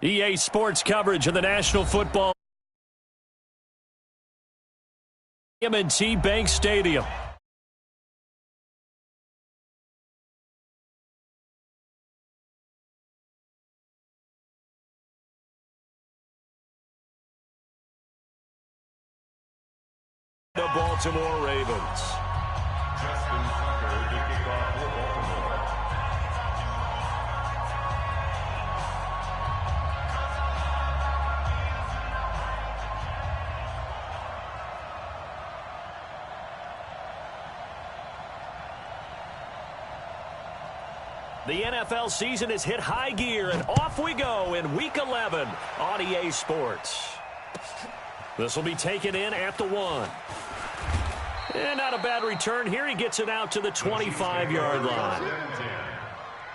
EA Sports coverage of the National Football M&T Bank Stadium. The Baltimore Ravens. Justin Tucker to kick off for Baltimore. The NFL season has hit high gear, and off we go in Week 11 on EA Sports. This will be taken in at the 1. And not a bad return here. He gets it out to the 25-yard line.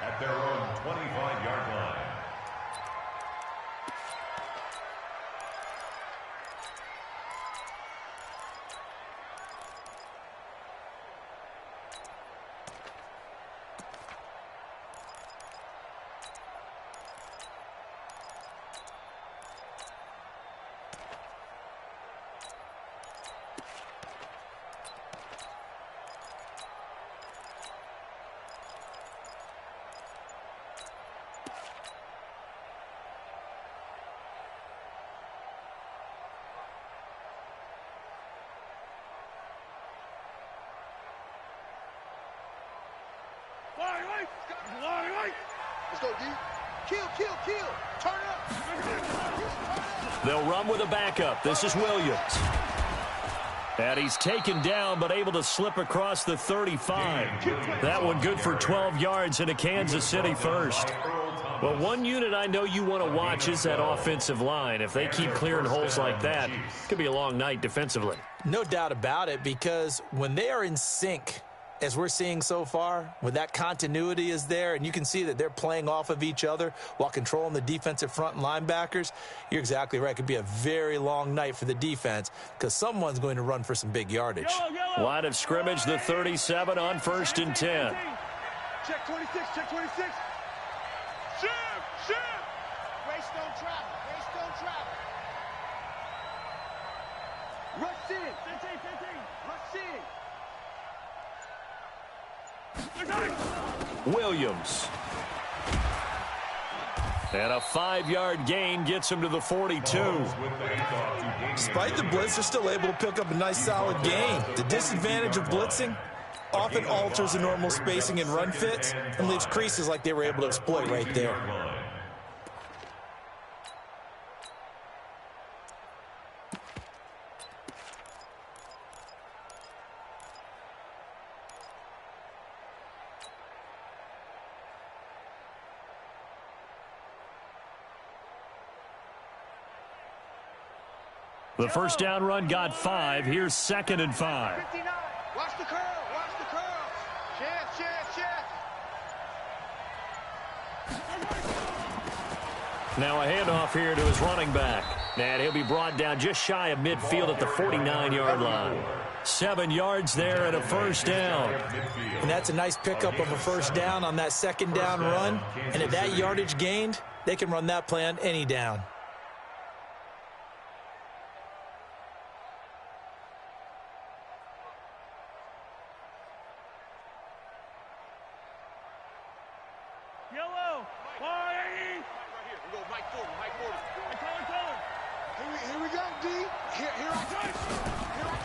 At their own 25-yard line. Let's go, D. Kill. Turn up. They'll run with a backup. This is Williams. And he's taken down, but able to slip across the 35. That one good for 12 yards into Kansas City first. Well, one unit I know you want to watch is that offensive line. If they keep clearing holes like that, it could be a long night defensively. No doubt about it, because when they are in sync, as we're seeing so far, when that continuity is there, and you can see that they're playing off of each other while controlling the defensive front and linebackers, you're exactly right. It could be a very long night for the defense because someone's going to run for some big yardage. Line of scrimmage, the 37 on 1st and 10. Check 26. Shift. Race don't travel. Rush in. 15. Rush in. Williams. And a 5-yard gain gets him to the 42. Despite the blitz, they're still able to pick up a nice solid gain. The disadvantage of blitzing often alters the normal spacing and run fits and leaves creases like they were able to exploit right there. The first down run got 5. Here's 2nd and 5. 59. Watch the curl. Chance. Now a handoff here to his running back. And he'll be brought down just shy of midfield at the 49-yard line. 7 yards there and a first down. And that's a nice pickup of a first down on that 2nd down run. And at that yardage gained, they can run that play on any down.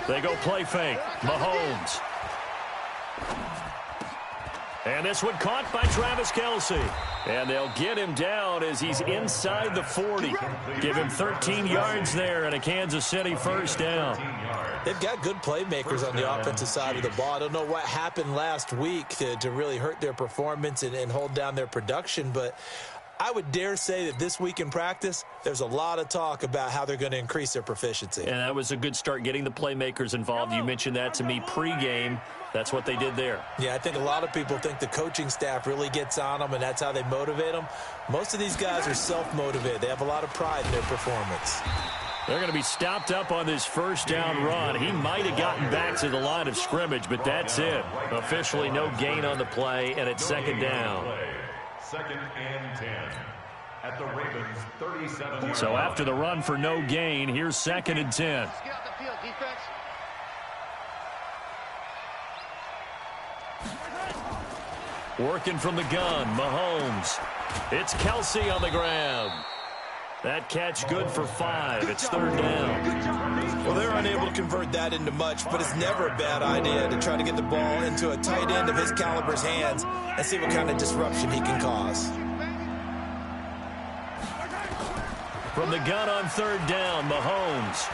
They go play fake. Mahomes. And this one caught by Travis Kelce. And they'll get him down as he's inside the 40. Give him 13 yards there and a Kansas City first down. They've got good playmakers on the offensive side of the ball. I don't know what happened last week to really hurt their performance and hold down their production, but I would dare say that this week in practice, there's a lot of talk about how they're going to increase their proficiency. And that was a good start, getting the playmakers involved. You mentioned that to me pregame. That's what they did there. Yeah, I think a lot of people think the coaching staff really gets on them, and that's how they motivate them. Most of these guys are self-motivated. They have a lot of pride in their performance. They're going to be stopped up on this first down run. He might have gotten back to the line of scrimmage, but that's it. Officially no gain on the play, and it's 2nd down. 2nd and 10. at the Ravens 37. So after the run for no gain, here's 2nd and 10. Let's get out the field, defense. Working from the gun, Mahomes. It's KC on the ground. That catch good for 5. It's 3rd down. Well, they're unable to convert that into much, but it's never a bad idea to try to get the ball into a tight end of his caliber's hands and see what kind of disruption he can cause. From the gun on 3rd down, Mahomes.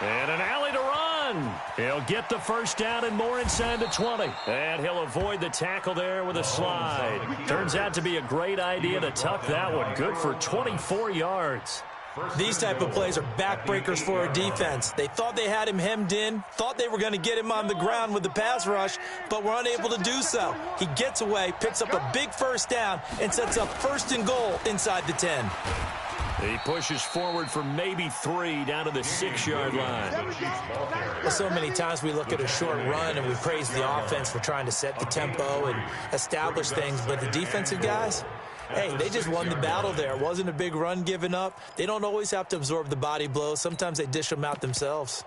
And an alley to run. He'll get the 1st down and more inside the 20. And he'll avoid the tackle there with a slide. Turns out to be a great idea to tuck that one. Good for 24 yards. These type of plays are backbreakers for a defense. They thought they had him hemmed in, thought they were going to get him on the ground with the pass rush, but were unable to do so. He gets away, picks up a big 1st down, and sets up 1st and goal inside the 10. He pushes forward for maybe 3 down to the 6-yard line. Well, so many times we look at a short run and we praise the offense for trying to set the tempo and establish things, but the defensive guys, hey, they just won the battle there. It wasn't a big run given up. They don't always have to absorb the body blows. Sometimes they dish them out themselves.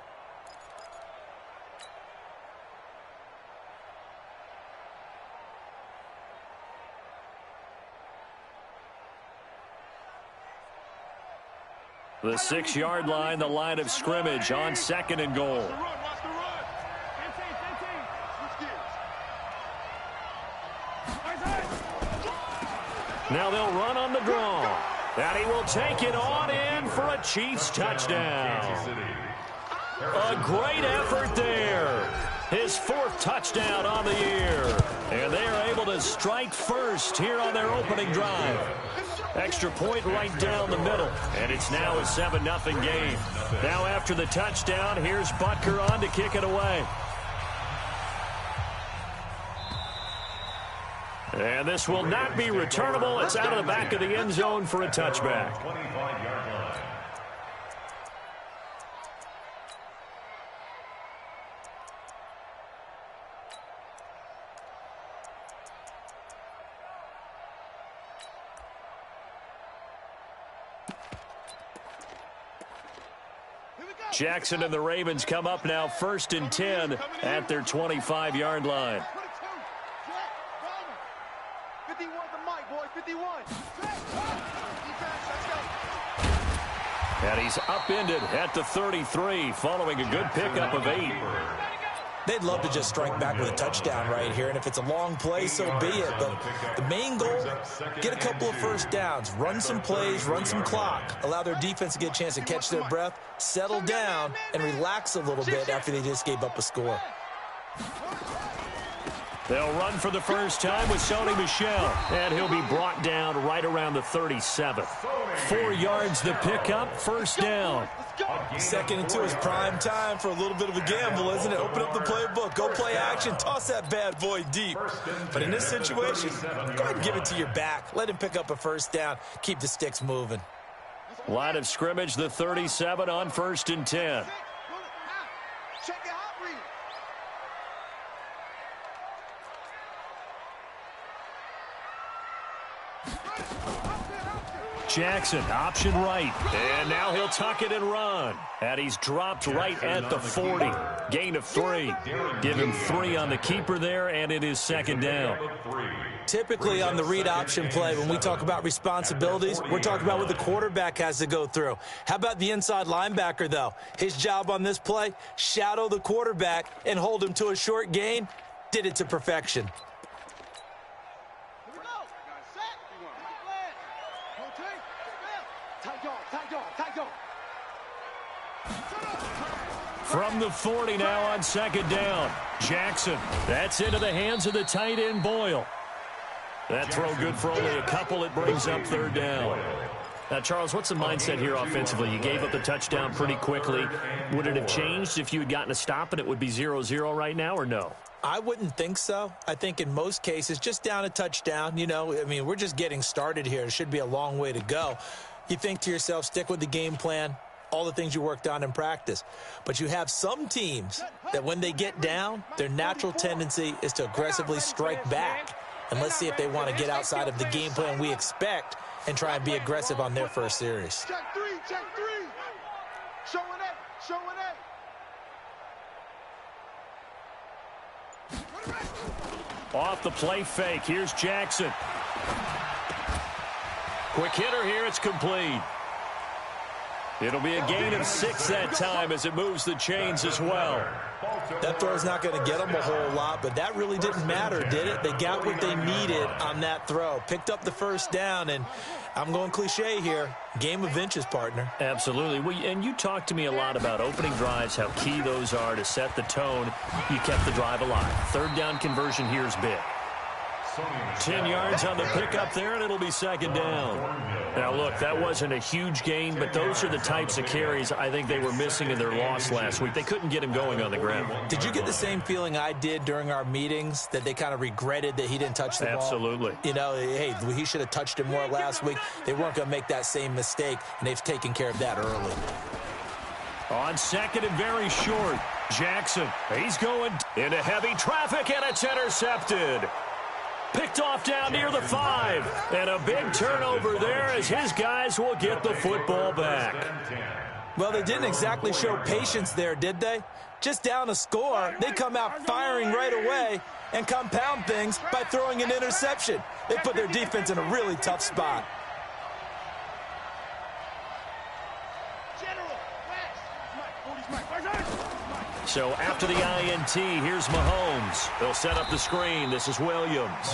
The 6-yard line, the line of scrimmage on 2nd and goal. Now they'll run on the draw. And he will take it on in for a Chiefs touchdown. A great effort there. His 4th touchdown on the year. And they are able to strike first here on their opening drive. Extra point right down the middle. And it's now a 7-0 game. Now after the touchdown, here's Butker on to kick it away. And this will not be returnable. It's out of the back of the end zone for a touchback. Jackson and the Ravens come up now 1st and 10 at their 25-yard line. 51 the mic, boy, 51. And he's upended at the 33 following a good pickup of 8. They'd love to just strike back with a touchdown right here, and if it's a long play, so be it. But the main goal, get a couple of 1st downs, run some plays, run some clock, allow their defense to get a chance to catch their breath, settle down, and relax a little bit after they just gave up a score. They'll run for the first time with Sony Michel, and he'll be brought down right around the 37. 4 yards the pickup, 1st down. 2nd and 2 is prime time for a little bit of a gamble, isn't it? Open up the playbook, go play action, toss that bad boy deep. But in this situation, go ahead and give it to your back. Let him pick up a 1st down, keep the sticks moving. Line of scrimmage, the 37 on 1st and 10. Check your hot read. Jackson, option right. And now he'll tuck it and run. And he's dropped right at the 40. Gain of 3. Give him 3 on the keeper there, and it is 2nd down. Typically on the read option play, when we talk about responsibilities, we're talking about what the quarterback has to go through. How about the inside linebacker, though? His job on this play, shadow the quarterback and hold him to a short gain. Did it to perfection. From the 40 now on 2nd down. Jackson, that's into the hands of the tight end Boyle. That throw good for only a couple. It brings up 3rd down. Now, Charles, what's the mindset here offensively? You gave up the touchdown pretty quickly. Would it have changed if you had gotten a stop and it would be 0-0 right now, or no? I wouldn't think so. I think in most cases, just down a touchdown, you know, I mean, we're just getting started here. It should be a long way to go. You think to yourself, stick with the game plan, all the things you worked on in practice. But you have some teams that when they get down, their natural tendency is to aggressively strike back. And let's see if they want to get outside of the game plan we expect and try and be aggressive on their first series. Check three, check three. Showing eight, showing eight. Off the play fake, here's Jackson. Quick hitter here, it's complete. It'll be a gain of 6 that time as it moves the chains as well. That throw's not going to get them a whole lot, but that really didn't matter, did it? They got what they needed on that throw. Picked up the first down, and I'm going cliche here. Game of inches, partner. Absolutely. Well, and you talked to me a lot about opening drives, how key those are to set the tone. You kept the drive alive. Third down conversion here is big. 10 yards on the pickup there, and it'll be second down. Now, look, that wasn't a huge gain, but those are the types of carries I think they were missing in their loss last week. They couldn't get him going on the ground. Did you get the same feeling I did during our meetings, that they kind of regretted that he didn't touch the ball? Absolutely. You know, hey, he should have touched it more last week. They weren't going to make that same mistake, and they've taken care of that early. On second and very short, Jackson, he's going into heavy traffic, and it's intercepted. Picked off down near the 5. And a big turnover there as his guys will get the football back. Well, they didn't exactly show patience there, did they? Just down a score, they come out firing right away and compound things by throwing an interception. They put their defense in a really tough spot. So after the INT, here's Mahomes. They'll set up the screen. This is Williams.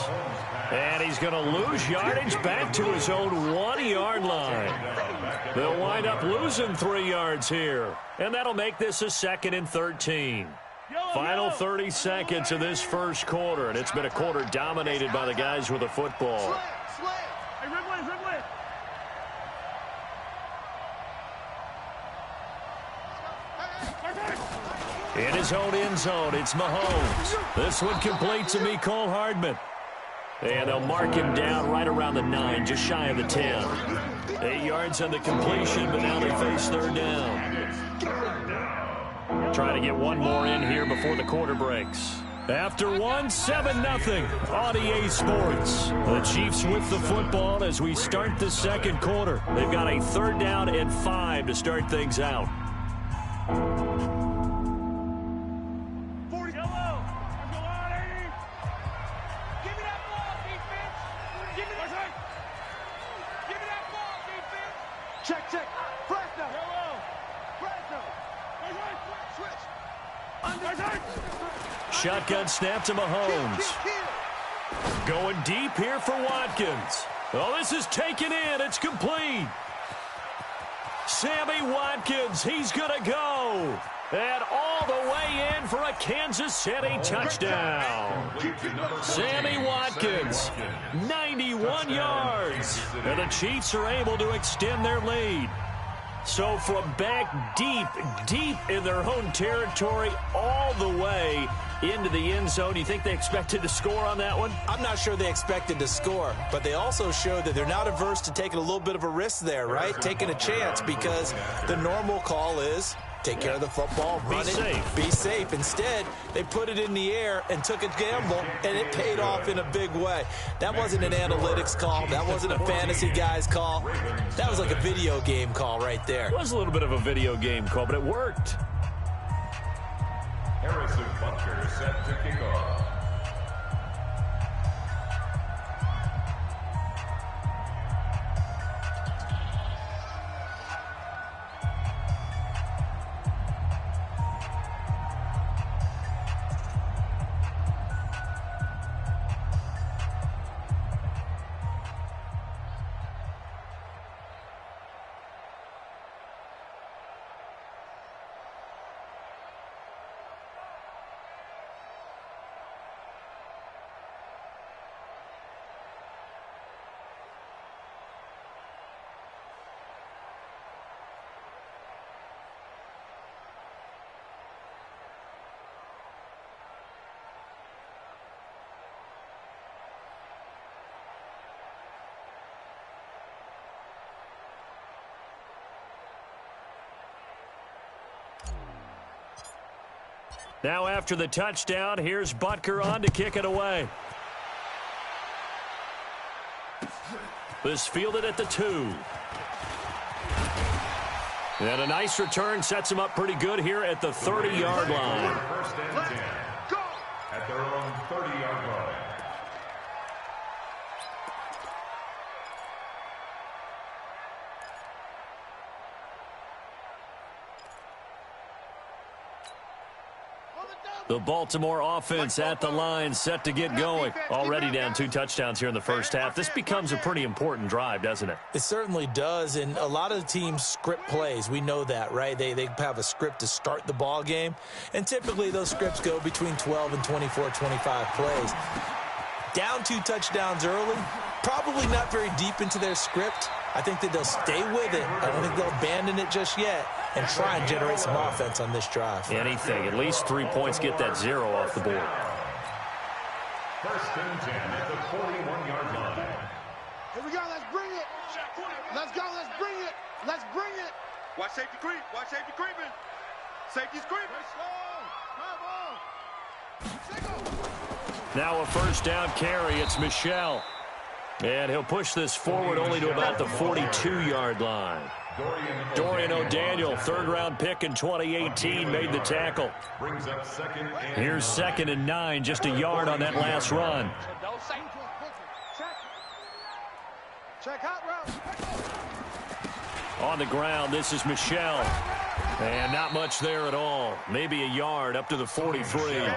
And he's going to lose yardage back to his own 1-yard line. They'll wind up losing 3 yards here. And that'll make this a 2nd and 13. Final 30 seconds of this first quarter. And it's been a quarter dominated by the guys with the football. In his own end zone, it's Mahomes. This one complete to Mecole Hardman. And they'll mark him down right around the 9, just shy of the 10. 8 yards on the completion, but now they face third down. Trying to get one more in here before the quarter breaks. After 1, 7-0 on EA Sports. The Chiefs with the football as we start the second quarter. They've got a 3rd down and 5 to start things out. Shotgun snap to Mahomes. Going deep here for Watkins. Oh, this is taken in. It's complete. Sammy Watkins, he's going to go. And all the way in for a Kansas City touchdown. Sammy Watkins, 91 yards. And the Chiefs are able to extend their lead. So from back deep in their own territory all the way into the end zone, you think they expected to score on that one? I'm not sure they expected to score, but they also showed that they're not averse to taking a little bit of a risk there, right? Taking a chance, because the normal call is take care of the football, run it, be safe. Instead, they put it in the air and took a gamble, and it paid off in a big way. That wasn't an analytics call. That wasn't a fantasy guy's call. That was like a video game call right there. It was a little bit of a video game call, but it worked. Harrison Butker set to kick off. Now after the touchdown, here's Butker on to kick it away. This fielded at the 2. And a nice return sets him up pretty good here at the 30-yard line. First and 10 at their own 30-yard line. The Baltimore offense at the line, set to get going. Already down 2 touchdowns here in the first half. This becomes a pretty important drive, doesn't it? It certainly does, and a lot of the teams script plays. We know that, right? They have a script to start the ball game, and typically those scripts go between 12 and 24, 25 plays. Down 2 touchdowns early, probably not very deep into their script. I think that they'll stay with it. I don't think they'll abandon it just yet and try and generate some offense on this drive. Anything. At least 3 points, get that 0 off the board. First and 10 at the 41-yard line. Here we go. Let's bring it. Let's go. Let's bring it. Let's bring it. Watch safety creep. Watch safety creeping. Safety's creeping. Now a first down carry. It's Michelle. And he'll push this forward only to about the 42-yard line. Dorian O'Daniel, third-round pick in 2018, made the tackle. Here's 2nd and 9, just a yard on that last run. Check out route. On the ground, this is Michelle. And not much there at all. Maybe a yard up to the 43.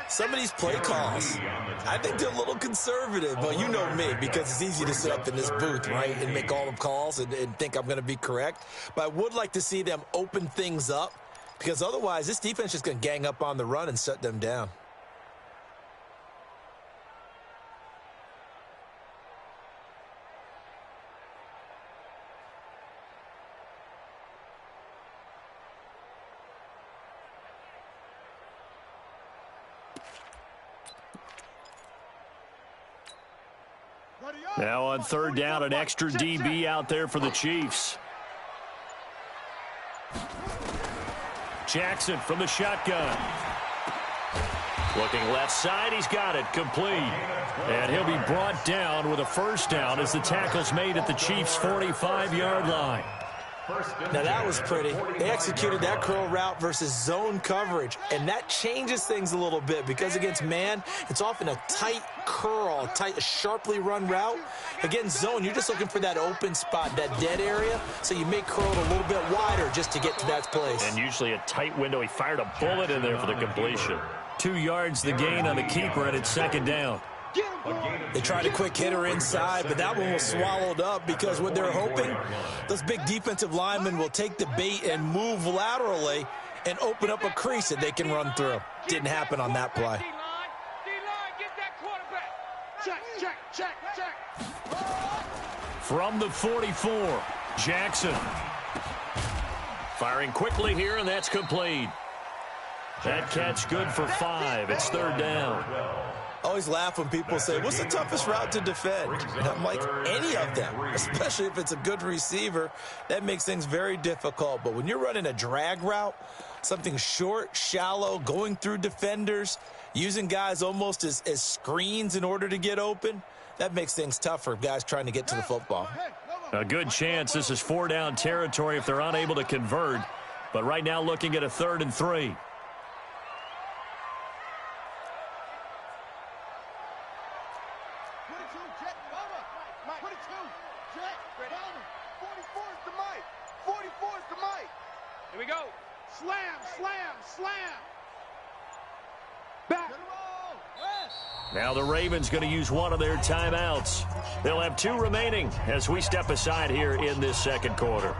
Some of these play calls, I think they're a little conservative, but you know me, because it's easy to sit up in this booth, right, and make all the calls and think I'm going to be correct. But I would like to see them open things up, because otherwise this defense is going to gang up on the run and shut them down. Now on 3rd down, an extra DB out there for the Chiefs. Jackson from the shotgun. Looking left side, he's got it, complete. And he'll be brought down with a first down as the tackle's made at the Chiefs' 45-yard line. Now that was pretty. They executed that curl route versus zone coverage, and that changes things a little bit because against man, it's often a tight curl, a sharply run route. Against zone, you're just looking for that open spot, that dead area, so you make curl a little bit wider just to get to that place. And usually a tight window. He fired a bullet in there for the completion. 2 yards the gain on the keeper, and it's 2nd down. They tried a quick hitter inside, but that one was swallowed up because what they're hoping, those big defensive linemen will take the bait and move laterally and open up a crease that they can run through. Didn't happen on that play. Check. From the 44, Jackson. Firing quickly here, and that's complete. That catch good for 5. It's 3rd down. I always laugh when people say, what's the toughest route to defend? And I'm like, any of them, especially if it's a good receiver. That makes things very difficult. But when you're running a drag route, something short, shallow, going through defenders, using guys almost as screens in order to get open, that makes things tough for guys trying to get to the football. A good chance this is 4-down territory if they're unable to convert. But right now looking at a 3rd and 3. Here we go. Slam. Back. Now the Ravens going to use one of their timeouts. They'll have 2 remaining as we step aside here in this 2nd quarter.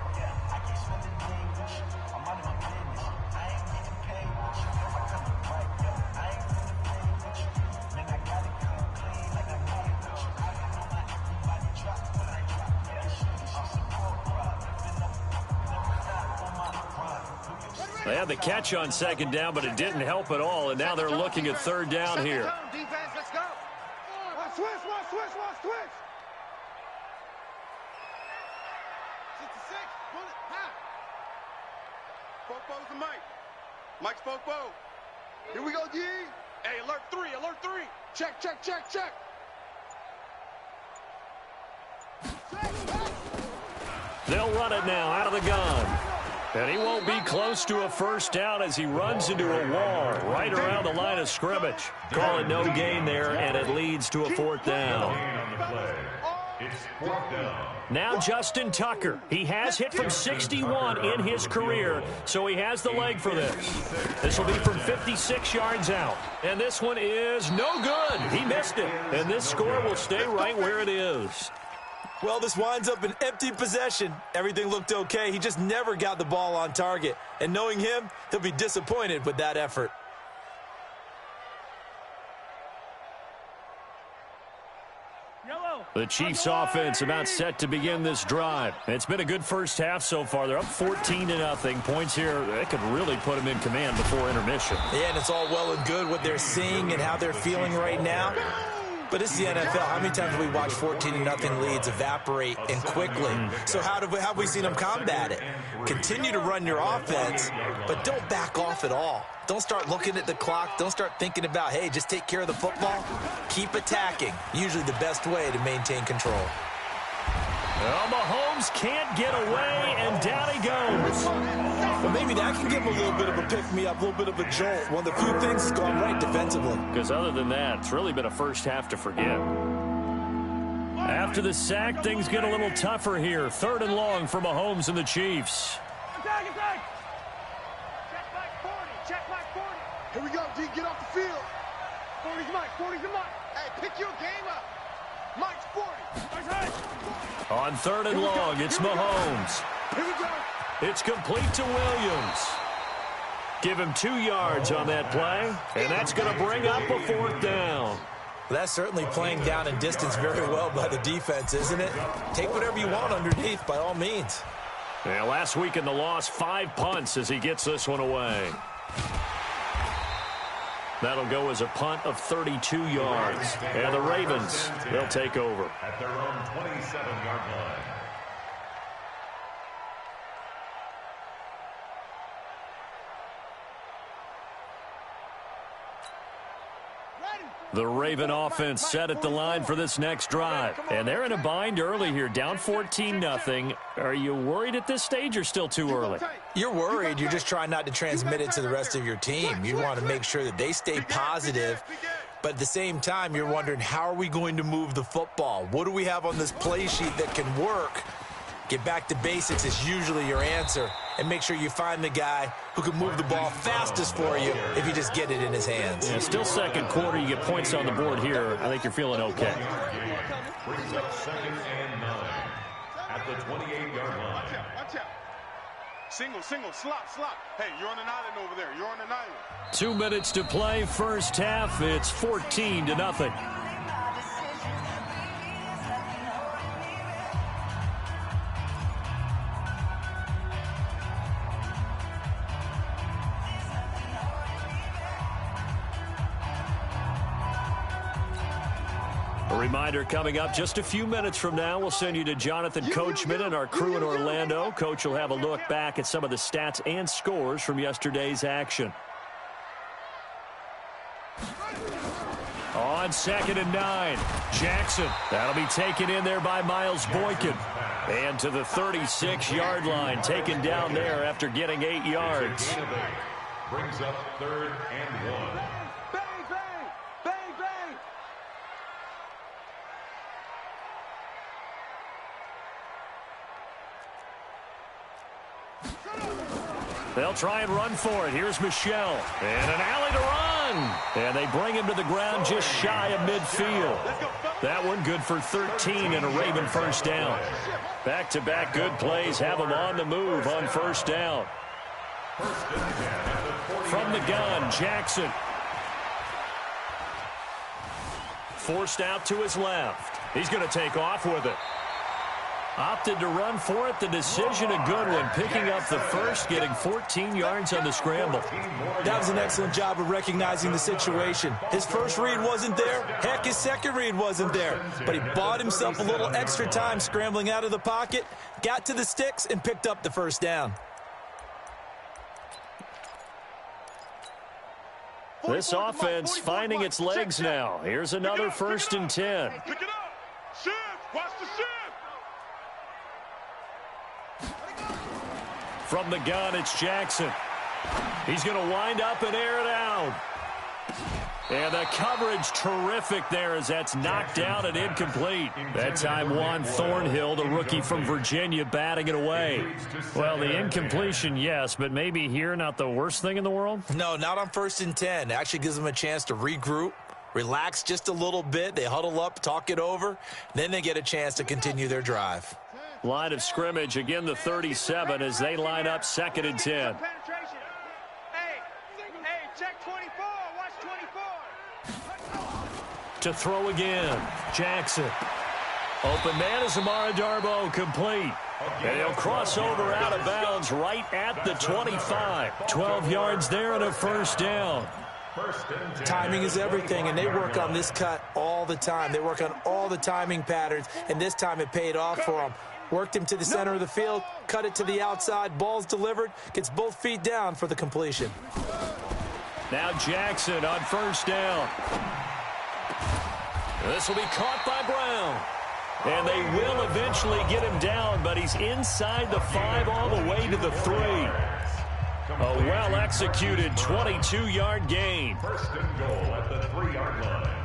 They had the catch on 2nd down, but it didn't help at all, and now they're looking at 3rd down here. Defense, let's go. Switch. 66, bullet, half. Fofo's the Mike. Mike's Fofo. Here we go, D. Hey, alert 3. Check. They'll run it now out of the gun. And he won't be close to a first down as he runs into a wall right around the line of scrimmage. Call it no gain there, and it leads to a fourth down. Now Justin Tucker. He has hit from 61 in his career, so he has the leg for this. This will be from 56 yards out. And this one is no good. He missed it. And this score will stay right where it is. Well, this winds up an empty possession. Everything looked okay. He just never got the ball on target. And knowing him, he'll be disappointed with that effort. The Chiefs offense about set to begin this drive. It's been a good first half so far. They're up 14-0. Points here, they could really put them in command before intermission. Yeah, and it's all well and good what they're seeing and how they're feeling right now. But it's the NFL. How many times have we watched 14-0 leads evaporate and quickly? So how have we seen them combat it? Continue to run your offense, but don't back off at all. Don't start looking at the clock. Don't start thinking about, hey, just take care of the football. Keep attacking. Usually the best way to maintain control. Well, Mahomes can't get away, and down he goes. But maybe that can give him a little bit of a pick-me-up, a little bit of a jolt. One of the few things that's gone right defensively. Because other than that, it's really been a first half to forget. After the sack, things get a little tougher here. 3rd and long for Mahomes and the Chiefs. Attack, attack. Check back 40. Check back 40. Here we go, D. Get off the field. 40's Mike. 40's the Mike. Hey, pick your game up. Mike's 40. On 3rd and long, it's Mahomes. Here we go. It's complete to Williams. Give him 2 yards on that play, and that's going to bring up a 4th down. That's certainly playing down and distance very well by the defense, isn't it? Take whatever you want underneath, by all means. Yeah, last week in the loss, 5 punts as he gets this one away. That'll go as a punt of 32 yards. And the Ravens, they'll take over. At their own 27-yard line. The Raven offense set at the line for this next drive. And they're in a bind early here, down 14-0. Are you worried at this stage or still too early? You're worried. You're just trying not to transmit it to the rest of your team. You want to make sure that they stay positive. But at the same time, you're wondering, how are we going to move the football? What do we have on this play sheet that can work? Get back to basics is usually your answer. And make sure you find the guy who can move the ball fastest for you if you just get it in his hands. Yeah, still second quarter. You get points on the board here. I think you're feeling okay. Brings up 2nd and 9 at the 28-yard line. Watch out. Single, slop. Hey, you're on an island over there. You're on an island. 2 minutes to play, first half. It's 14-0. A reminder coming up just a few minutes from now, we'll send you to Jonathan Coachman and our crew in Orlando. Coach will have a look back at some of the stats and scores from yesterday's action. On 2nd and 9, Jackson. That'll be taken in there by Miles Boykin. And to the 36-yard line, taken down there after getting 8 yards. Brings up 3rd and 1. They'll try and run for it. Here's Michelle. And an alley to run. And they bring him to the ground just shy of midfield. That one good for 13 and a Raven first down. Back-to-back good plays have them on the move on first down. From the gun, Jackson. Forced out to his left. He's going to take off with it. Opted to run for it. The decision a good one. Picking up the first, getting 14 yards on the scramble. That was an excellent job of recognizing the situation. His first read wasn't there. Heck, his second read wasn't there. But he bought himself a little extra time scrambling out of the pocket, got to the sticks, and picked up the first down. This offense finding its legs now. Here's another 1st and 10. Pick it up. Shift. Watch the shift. From the gun, it's Jackson. He's going to wind up and air it out. And the coverage terrific there as that's knocked down and incomplete. That time Juan Thornhill, the rookie from Virginia, batting it away. Well, the incompletion, yes, but maybe here not the worst thing in the world? No, not on 1st and 10. It actually gives them a chance to regroup, relax just a little bit. They huddle up, talk it over. Then they get a chance to continue their drive. Line of scrimmage, again the 37 as they line up 2nd and 10. Check 24. Watch 24. To throw again, Jackson. Open man is Amara Darboh, complete. And he'll cross over out of bounds right at the 25. 12 yards there and a first down. Timing is everything, and they work on this cut all the time. They work on all the timing patterns, and this time it paid off for them. Worked him to the center of the field, cut it to the outside, ball's delivered, gets both feet down for the completion. Now Jackson on first down. This will be caught by Brown. And they will eventually get him down, but he's inside the 5 all the way to the 3. A well-executed 22-yard gain. First and goal at the 3-yard line.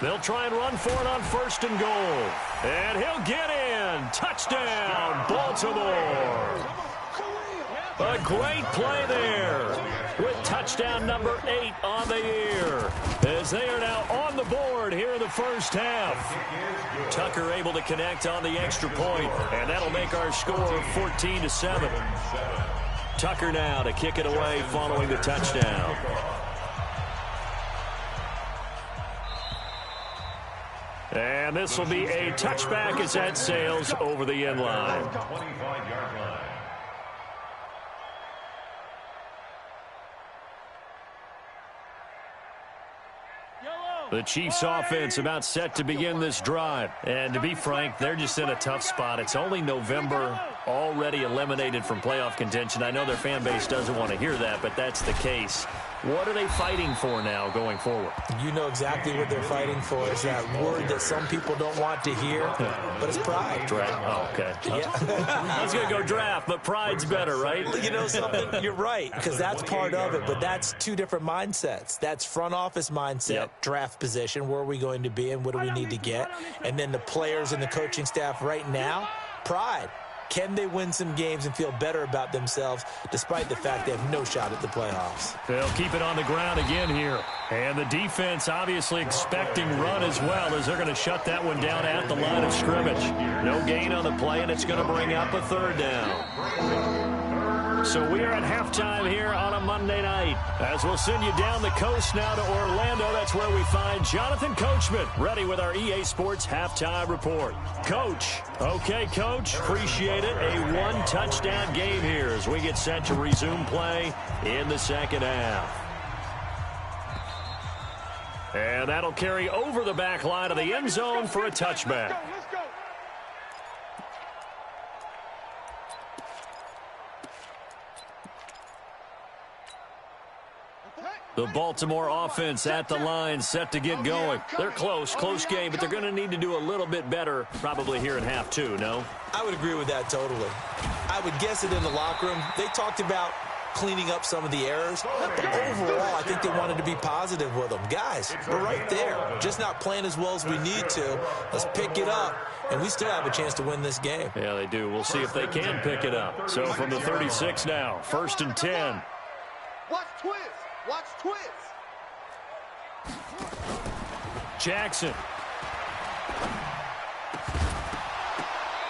They'll try and run for it on 1st and goal. And he'll get in. Touchdown, Baltimore. A great play there with touchdown number 8 on the year as they are now on the board here in the first half. Tucker able to connect on the extra point, and that'll make our score 14-7. Tucker now to kick it away following the touchdown. And this will be a touchback as that sails over the end line. 25-yard line. The Chiefs offense about set to begin this drive. And to be frank, they're just in a tough spot. It's only November, already eliminated from playoff contention. I know their fan base doesn't want to hear that, but that's the case. What are they fighting for now going forward? You know exactly what they're fighting for. Is that word that some people don't want to hear, but it's pride. Draft. Oh, okay. Yeah. I was going to go draft, but pride's better, right? You know something? You're right, because that's part of it, but that's two different mindsets. That's front office mindset, draft position, where are we going to be and what do we need to get? And then the players and the coaching staff right now, pride. Can they win some games and feel better about themselves despite the fact they have no shot at the playoffs? They'll keep it on the ground again here. And the defense obviously expecting run as well as they're going to shut that one down at the line of scrimmage. No gain on the play, and it's going to bring up a 3rd down. So we are at halftime here on a Monday night. As we'll send you down the coast now to Orlando. That's where we find Jonathan Coachman ready with our EA Sports halftime report. Coach. Okay, Coach. Appreciate it. A 1-touchdown game here as we get set to resume play in the second half. And that'll carry over the back line of the end zone for a touchback. Let's go. The Baltimore offense at the line, set to get going. They're close game, but they're going to need to do a little bit better probably here in half 2, no? I would agree with that totally. I would guess it in the locker room. They talked about cleaning up some of the errors, but overall, I think they wanted to be positive with them. Guys, we're right there. Just not playing as well as we need to. Let's pick it up, and we still have a chance to win this game. Yeah, they do. We'll see if they can pick it up. So from the 36 now, 1st and 10. Watch twist. Watch twist. Jackson.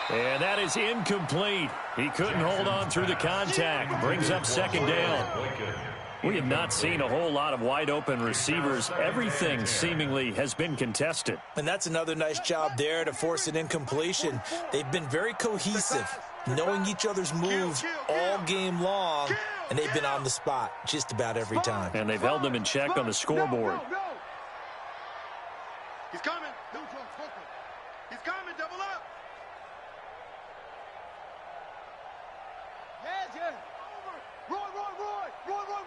And that is incomplete. He couldn't hold on through the contact. Brings up 2nd down. We have not seen a whole lot of wide open receivers. Everything seemingly has been contested. And that's another nice job there to force an incompletion. They've been very cohesive, knowing each other's moves all game long, and they've been on the spot just about every time. And they've held them in check on the scoreboard. He's coming. He's coming. Double up.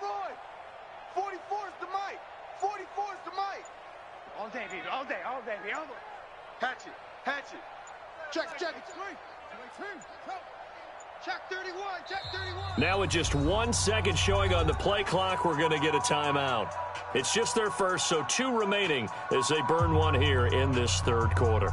Roy. 44 is the mic. 44 is the mic. All day, baby. All day. Hatchet. Check. Check 31. Now with just 1 second showing on the play clock, we're going to get a timeout. It's just their first, so 2 remaining as they burn one here in this third quarter.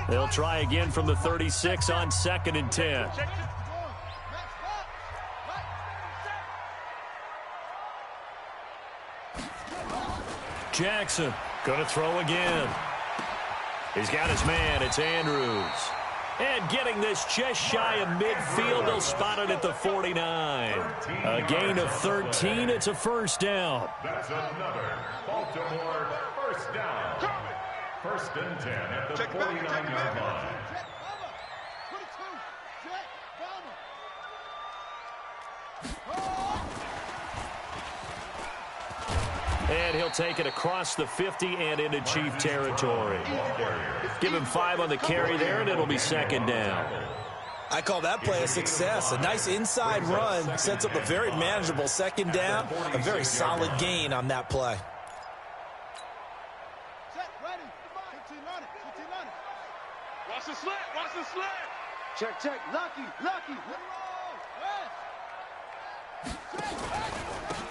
They'll try again from the 36 on 2nd and 10. Jackson going to throw again. He's got his man. It's Andrews. And getting this just shy of midfield, they'll spot it at the 49. A gain of 13. It's a first down. That's another Baltimore first down. First and 10 at the 49-yard line. And he'll take it across the 50 and into Chief territory. Give him 5 on the carry there, and it'll be second down. I call that play a success. A nice inside run sets up a very manageable second down. A very solid gain on that play. Watch the slant. Check. Lucky.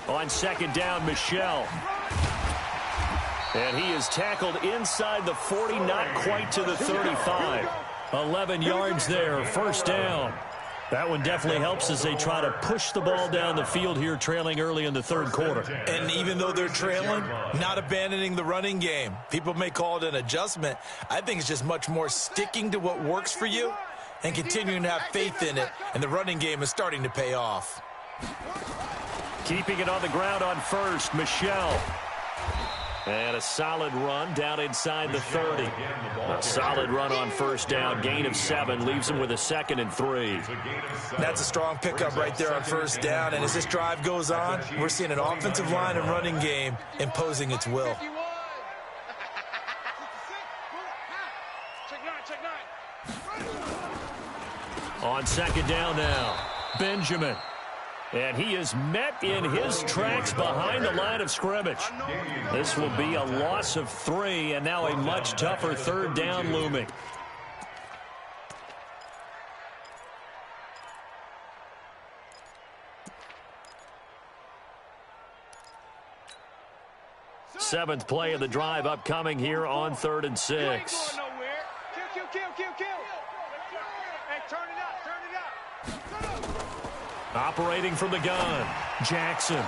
On second down, Michelle. And he is tackled inside the 40, not quite to the 35. 11 yards there, first down. That one definitely helps as they try to push the ball down the field here, trailing early in the third quarter. And even though they're trailing, not abandoning the running game. People may call it an adjustment. I think it's just much more sticking to what works for you and continuing to have faith in it. And the running game is starting to pay off. Keeping it on the ground on first, Michelle. And a solid run down inside the 30. A solid run on first down. Gain of 7 leaves him with a 2nd and 3. That's a strong pickup right there on first down. And as this drive goes on, we're seeing an offensive line and running game imposing its will. On second down now, Benjamin. And he is met in his tracks behind the line of scrimmage. This will be a loss of 3, and now a much tougher third down looming. Seventh play of the drive upcoming here on 3rd and 6. Kill. Hey, turn it up. Operating from the gun, Jackson.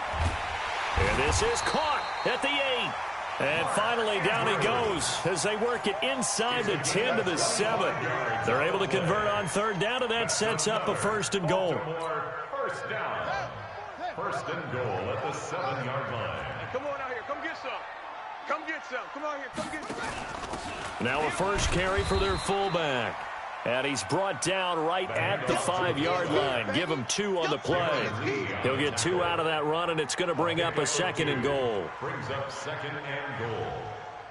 And this is caught at the 8. And finally down he goes as they work it inside the 10 to the 7. They're able to convert on third down, and that sets up a first and goal. First down. First and goal at the 7-yard line. Come on out here. Come get some. Come on here. Come get some. Now a first carry for their fullback. And he's brought down right at the 5-yard line. Give him 2 on the play. He'll get 2 out of that run, and it's going to bring up a 2nd and goal. Brings up 2nd and goal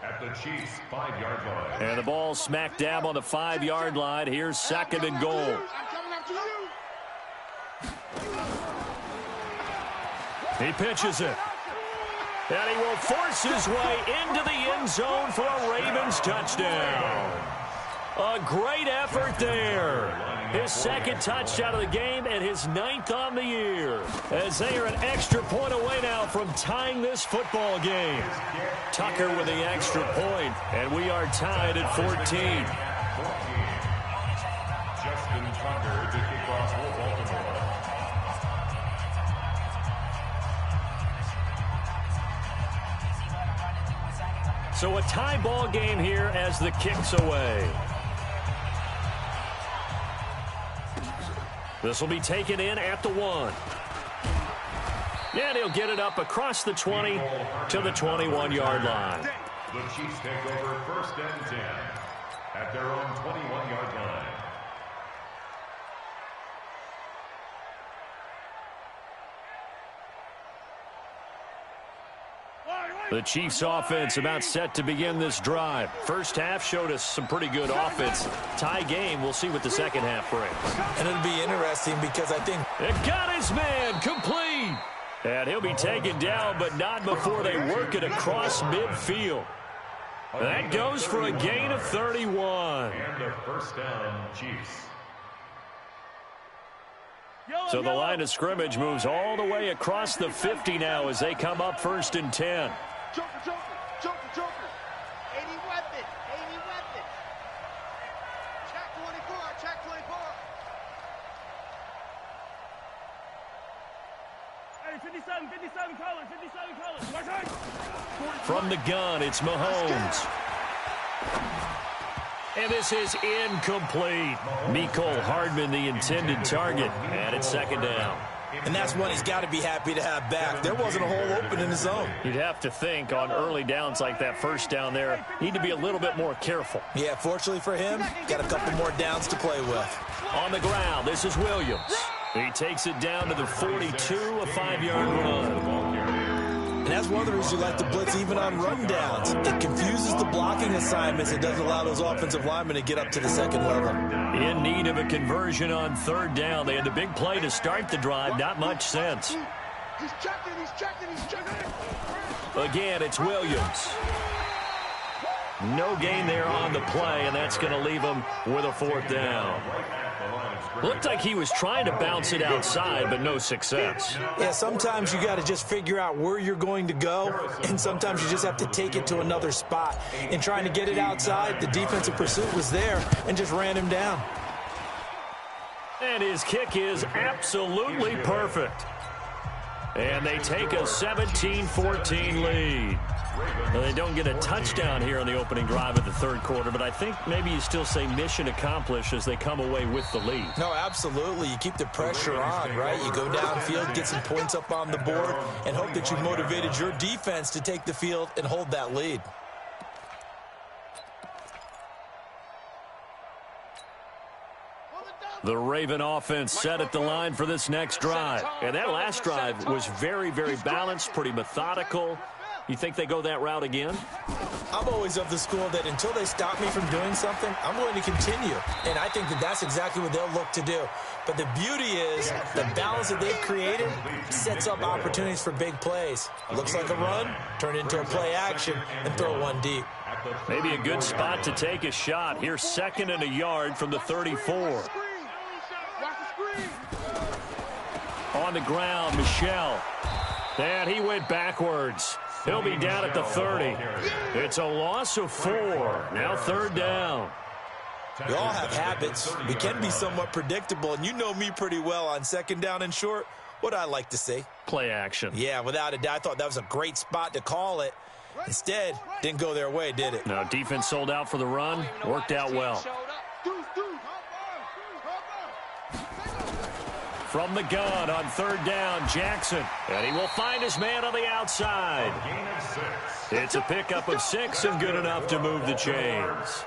at the Chiefs' 5-yard line. And the ball smack dab on the 5-yard line. Here's 2nd and goal. He pitches it. And he will force his way into the end zone for a Ravens touchdown. A great effort there. His 2nd touchdown of the game and his 9th on the year. As they are an extra point away now from tying this football game. Tucker with the extra point, and we are tied at 14. Justin Tucker to kick off for Baltimore. So a tie ball game here as the kick's away. This will be taken in at the 1. And he'll get it up across the 20 to the 21-yard line. The Chiefs take over first and 10 at their own 21-yard line. The Chiefs offense about set to begin this drive. First half showed us some pretty good offense. Tie game. We'll see what the second half brings. And it'll be interesting because I think it got his man complete. And he'll be taken down, but not before they work it across midfield. That goes for a gain of 31. And a first down, Chiefs. So the line of scrimmage moves all the way across the 50 now as they come up 1st and 10. Joker, Joker, Joker, Joker. 80 weapon, 80 weapon. Check 24, check 24. Hey, 57 colors. From the gun, it's Mahomes. And this is incomplete. Mecole Hardman, the intended target. And it's 2nd down. And that's one he's got to be happy to have back. There wasn't a hole open in the zone. You'd have to think on early downs like that first down there, need to be a little bit more careful. Yeah, fortunately for him, got a couple more downs to play with. On the ground, this is Williams. He takes it down to the 42, a 5-yard run. And that's one of the reasons you like to blitz even on rundowns. It confuses the blocking assignments. It doesn't allow those offensive linemen to get up to the second level. In need of a conversion on 3rd down. They had the big play to start the drive. Not much sense. He's checking, he's checking, he's checking. Again, it's Williams. No gain there on the play, and that's going to leave him with a 4th down. Looked like he was trying to bounce it outside, but no success. Yeah, sometimes you got to just figure out where you're going to go, and sometimes you just have to take it to another spot. In trying to get it outside, the defensive pursuit was there and just ran him down. And his kick is absolutely perfect. And they take a 17-14 lead. Well, they don't get a touchdown here on the opening drive of the 3rd quarter, but I think maybe you still say mission accomplished as they come away with the lead. No, absolutely. You keep the pressure on, right? You go downfield, get some points up on the board, and hope that you motivated your defense to take the field and hold that lead. The Raven offense set at the line for this next drive. And that last drive was very, very balanced, pretty methodical. You think they go that route again? I'm always of the school that until they stop me from doing something, I'm going to continue. And I think that that's exactly what they'll look to do. But the beauty is the balance that they've created sets up opportunities for big plays. Looks like a run, turn into a play action, and throw one deep. Maybe a good spot to take a shot. Here's 2nd and a yard from the 34. On the ground, Michel. And he went backwards. He'll be down at the 30. It's a loss of 4. Now 3rd down. We all have habits. We can be somewhat predictable, and you know me pretty well on 2nd down and short. What I like to see. Play action. Yeah, without a doubt. I thought that was a great spot to call it. Instead, didn't go their way, did it? No, defense sold out for the run. Worked out well. From the gun on 3rd down, Jackson. And he will find his man on the outside. It's a pickup of 6 and good enough to move the chains.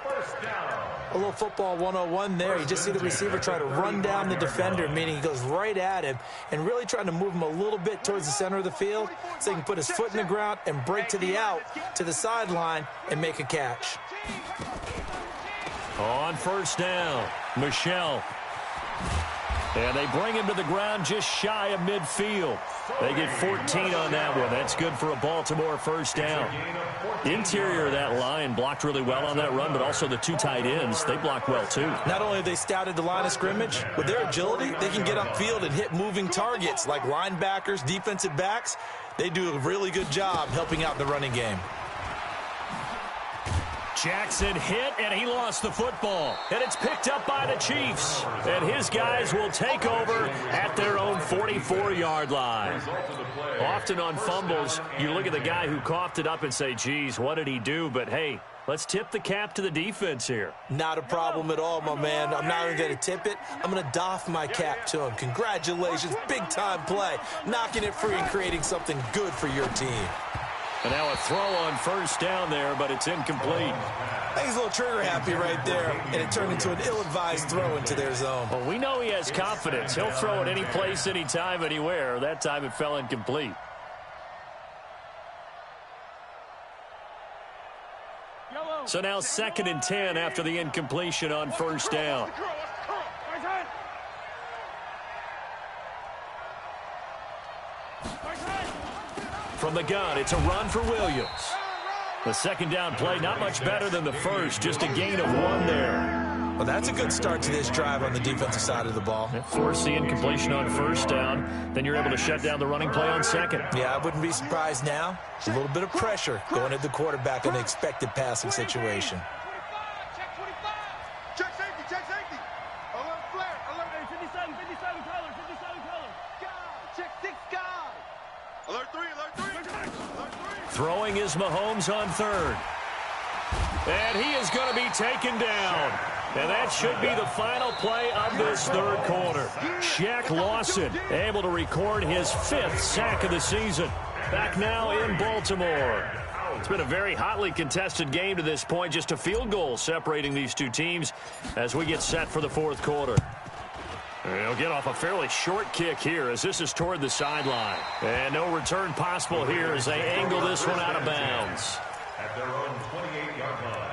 A little football 101 there. You just see the receiver try to run down the defender, meaning he goes right at him and really trying to move him a little bit towards the center of the field so he can put his foot in the ground and break to the out, to the sideline, and make a catch. On 1st down, Michel. And they bring him to the ground just shy of midfield. They get 14 on that one. That's good for a Baltimore 1st down. The interior of that line blocked really well on that run, but also the 2 tight ends, they blocked well too. Not only have they scouted the line of scrimmage, with their agility, they can get upfield and hit moving targets like linebackers, defensive backs. They do a really good job helping out the running game. Jackson hit, and he lost the football. And it's picked up by the Chiefs. And his guys will take over at their own 44-yard line. Often on fumbles, you look at the guy who coughed it up and say, geez, what did he do? But, hey, let's tip the cap to the defense here. Not a problem at all, my man. I'm not even going to tip it. I'm going to doff my cap to him. Congratulations. Big-time play. Knocking it free and creating something good for your team. And now a throw on 1st down there, but it's incomplete. I think he's a little trigger-happy right there, and it turned into an ill-advised throw into their zone. Well, we know he has confidence. He'll throw it any place, anytime, anywhere. That time it fell incomplete. So now 2nd and 10 after the incompletion on first down. From the gun, it's a run for Williams. The 2nd down play, not much better than the first, just a gain of 1 there. Well, that's a good start to this drive on the defensive side of the ball. Force the incompletion on first down, then you're able to shut down the running play on 2nd. Yeah, I wouldn't be surprised now. A little bit of pressure going at the quarterback in an expected passing situation. Check 25. Check safety, check safety. Alert flare, alert. 57 color, 57 color. Guy, check 6 guy. Alert 3, alert 3. Alert 3. Throwing is Mahomes on 3rd. And he is going to be taken down. And that should be the final play of this 3rd quarter. Shaq Lawson able to record his 5th sack of the season. Back now in Baltimore. It's been a very hotly contested game to this point. Just a field goal separating these two teams as we get set for the 4th quarter. He'll get off a fairly short kick here as this is toward the sideline. And no return possible here as they angle this one out of bounds. At their own 28-yard line.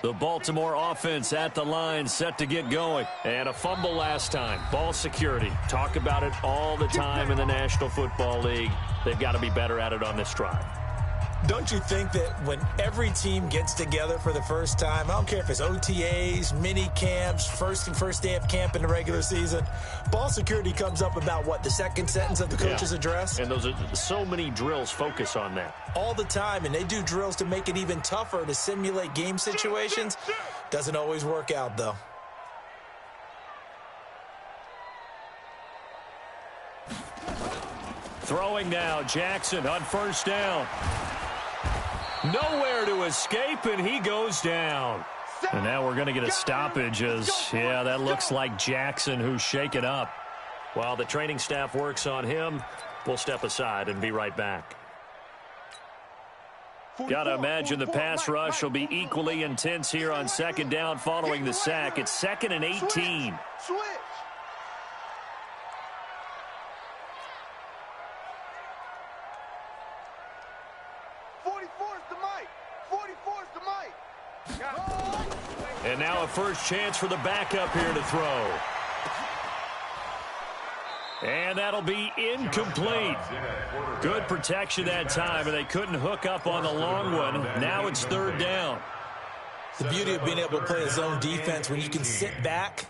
The Baltimore offense at the line, set to get going. And a fumble last time. Ball security. Talk about it all the time in the National Football League. They've got to be better at it on this drive. Don't you think that when every team gets together for the first time, I don't care if it's OTAs, mini camps, first day of camp in the regular season, ball security comes up about what, the 2nd sentence of the coach's address? And those are so many drills focus on that. All the time, and they do drills to make it even tougher to simulate game situations. Doesn't always work out, though. Throwing now, Jackson on first down. Nowhere to escape, and he goes down. And now we're going to get a stoppage as, yeah, that looks like Jackson who's shaken up. While the training staff works on him, we'll step aside and be right back. Got to imagine the pass rush will be equally intense here on 2nd down following the sack. It's 2nd and 18. Switch. And now a first chance for the backup here to throw. And that'll be incomplete. Good protection that time, and they couldn't hook up on the long one. Now it's 3rd down. The beauty of being able to play a zone defense when you can sit back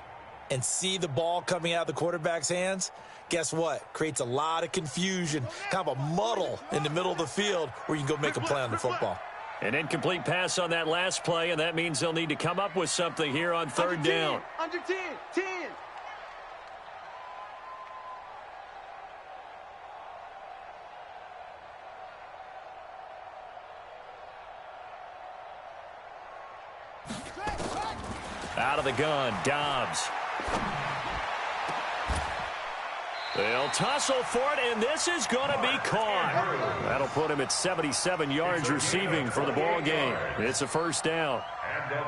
and see the ball coming out of the quarterback's hands, guess what? Creates a lot of confusion, kind of a muddle in the middle of the field where you can go make a play on the football. An incomplete pass on that last play, and that means they'll need to come up with something here on 3rd down. Under 10, 10. Out of the gun, Dobbs. They'll tussle for it, and this is going to be caught. That'll put him at 77 yards receiving for the ball game. It's a first down.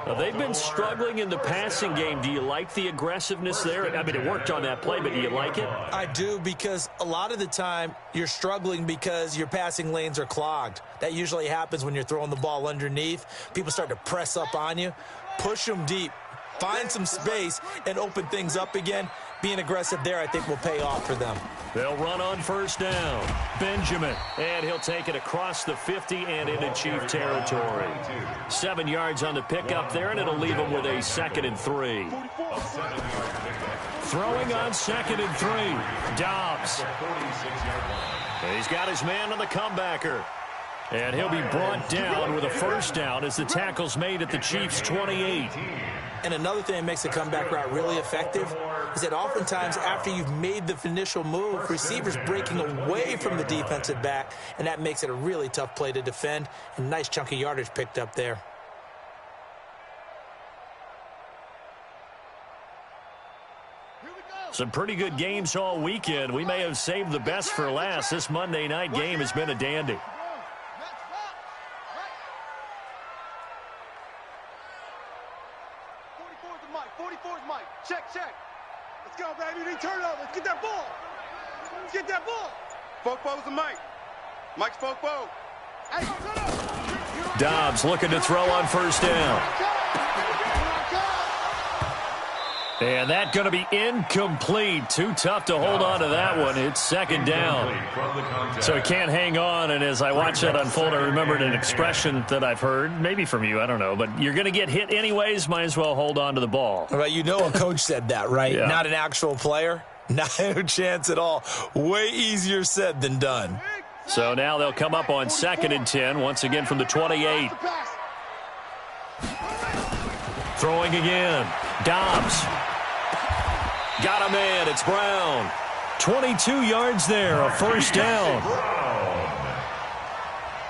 Now, they've been struggling in the passing game. Do you like the aggressiveness there? I mean, it worked on that play, but do you like it? I do, because a lot of the time you're struggling because your passing lanes are clogged. That usually happens when you're throwing the ball underneath. People start to press up on you. Push them deep. Find some space and open things up again. Being aggressive there, I think, will pay off for them. They'll run on first down. Benjamin, and he'll take it across the 50 and into Chief territory. 7 yards on the pickup there, and it'll leave him with a 2nd and 3. Throwing on 2nd and 3. Dobbs. He's got his man on the comebacker. And he'll be brought down with a first down as the tackle's made at the Chiefs' 28. And another thing that makes the comeback route really effective is that oftentimes after you've made the initial move, receivers breaking away from the defensive back, and that makes it a really tough play to defend. And nice chunk of yardage picked up there. Some pretty good games all weekend. We may have saved the best for last. This Monday night game has been a dandy. 44's Mike. Check. Let's go, baby. Need turnover. Let's get that ball. Let's get that ball. Fopo's the Mike. Mike's Fopo. Hey, shut up. Dobbs looking to throw on first down. And that's going to be incomplete. Too tough to hold on to that one. It's second down. So he can't hang on. And as I watch that unfold, I remembered an expression that I've heard, maybe from you, I don't know. But you're going to get hit anyways, might as well hold on to the ball. Well, you know a coach said that, right? Yeah. Not an actual player. Not a chance at all. Way easier said than done. So now they'll come up on 2nd and 10, once again from the 28. Throwing again. Dobbs. Got a man. It's Brown. 22 yards there, a first down.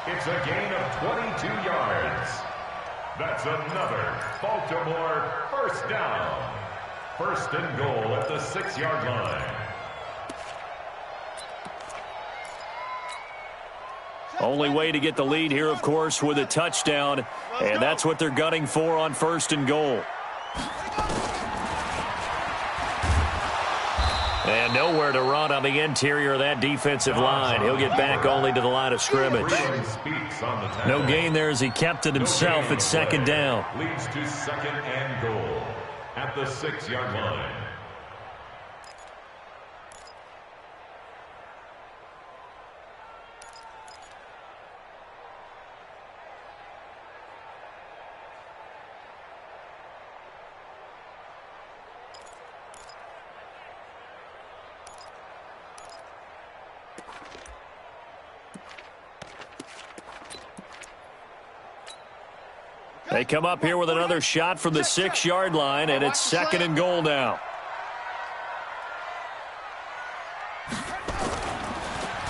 It's a gain of 22 yards. That's another Baltimore first down. First and goal at the 6-yard line. Only way to get the lead here, of course, with a touchdown. And that's what they're gunning for on 1st and goal. And nowhere to run on the interior of that defensive line. He'll get back only to the line of scrimmage. No gain there as he kept it himself at 2nd down. Leads to 2nd and goal at the 6-yard line. They come up here with another shot from the 6-yard line, and it's 2nd and goal now.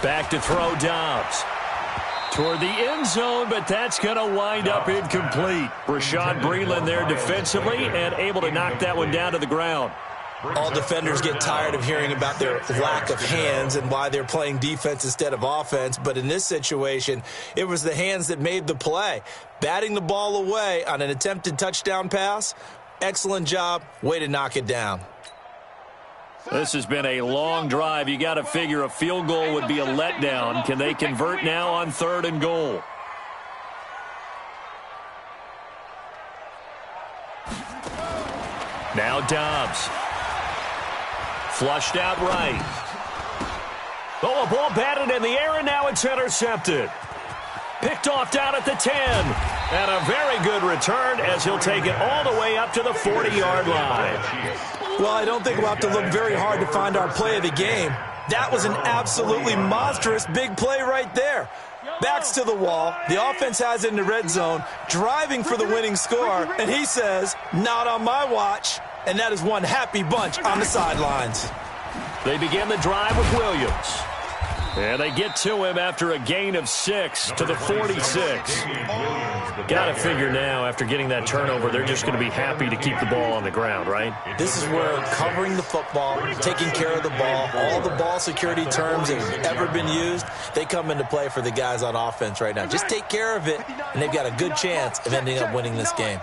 Back to throw Dobbs. Toward the end zone, but that's going to wind up incomplete. Rashad Breeland there defensively and able to knock that one down to the ground. All defenders get tired of hearing about their lack of hands and why they're playing defense instead of offense. But in this situation, it was the hands that made the play. Batting the ball away on an attempted touchdown pass, excellent job. Way to knock it down. This has been a long drive. You got to figure a field goal would be a letdown. Can they convert now on 3rd and goal? Now Dobbs. Flushed out right. Oh, a ball batted in the air, and now it's intercepted. Picked off down at the 10. And a very good return as he'll take it all the way up to the 40-yard line. Well, I don't think we'll have to look very hard to find our play of the game. That was an absolutely monstrous big play right there. Backs to the wall. The offense has it in the red zone, driving for the winning score. And he says, not on my watch. And that is one happy bunch on the sidelines. They begin the drive with Williams. And they get to him after a gain of 6 to the 46. Got to figure now, after getting that turnover, they're just going to be happy to keep the ball on the ground, right? This is where covering the football, taking care of the ball, all the ball security terms that have ever been used, they come into play for the guys on offense right now. Just take care of it, and they've got a good chance of ending up winning this game.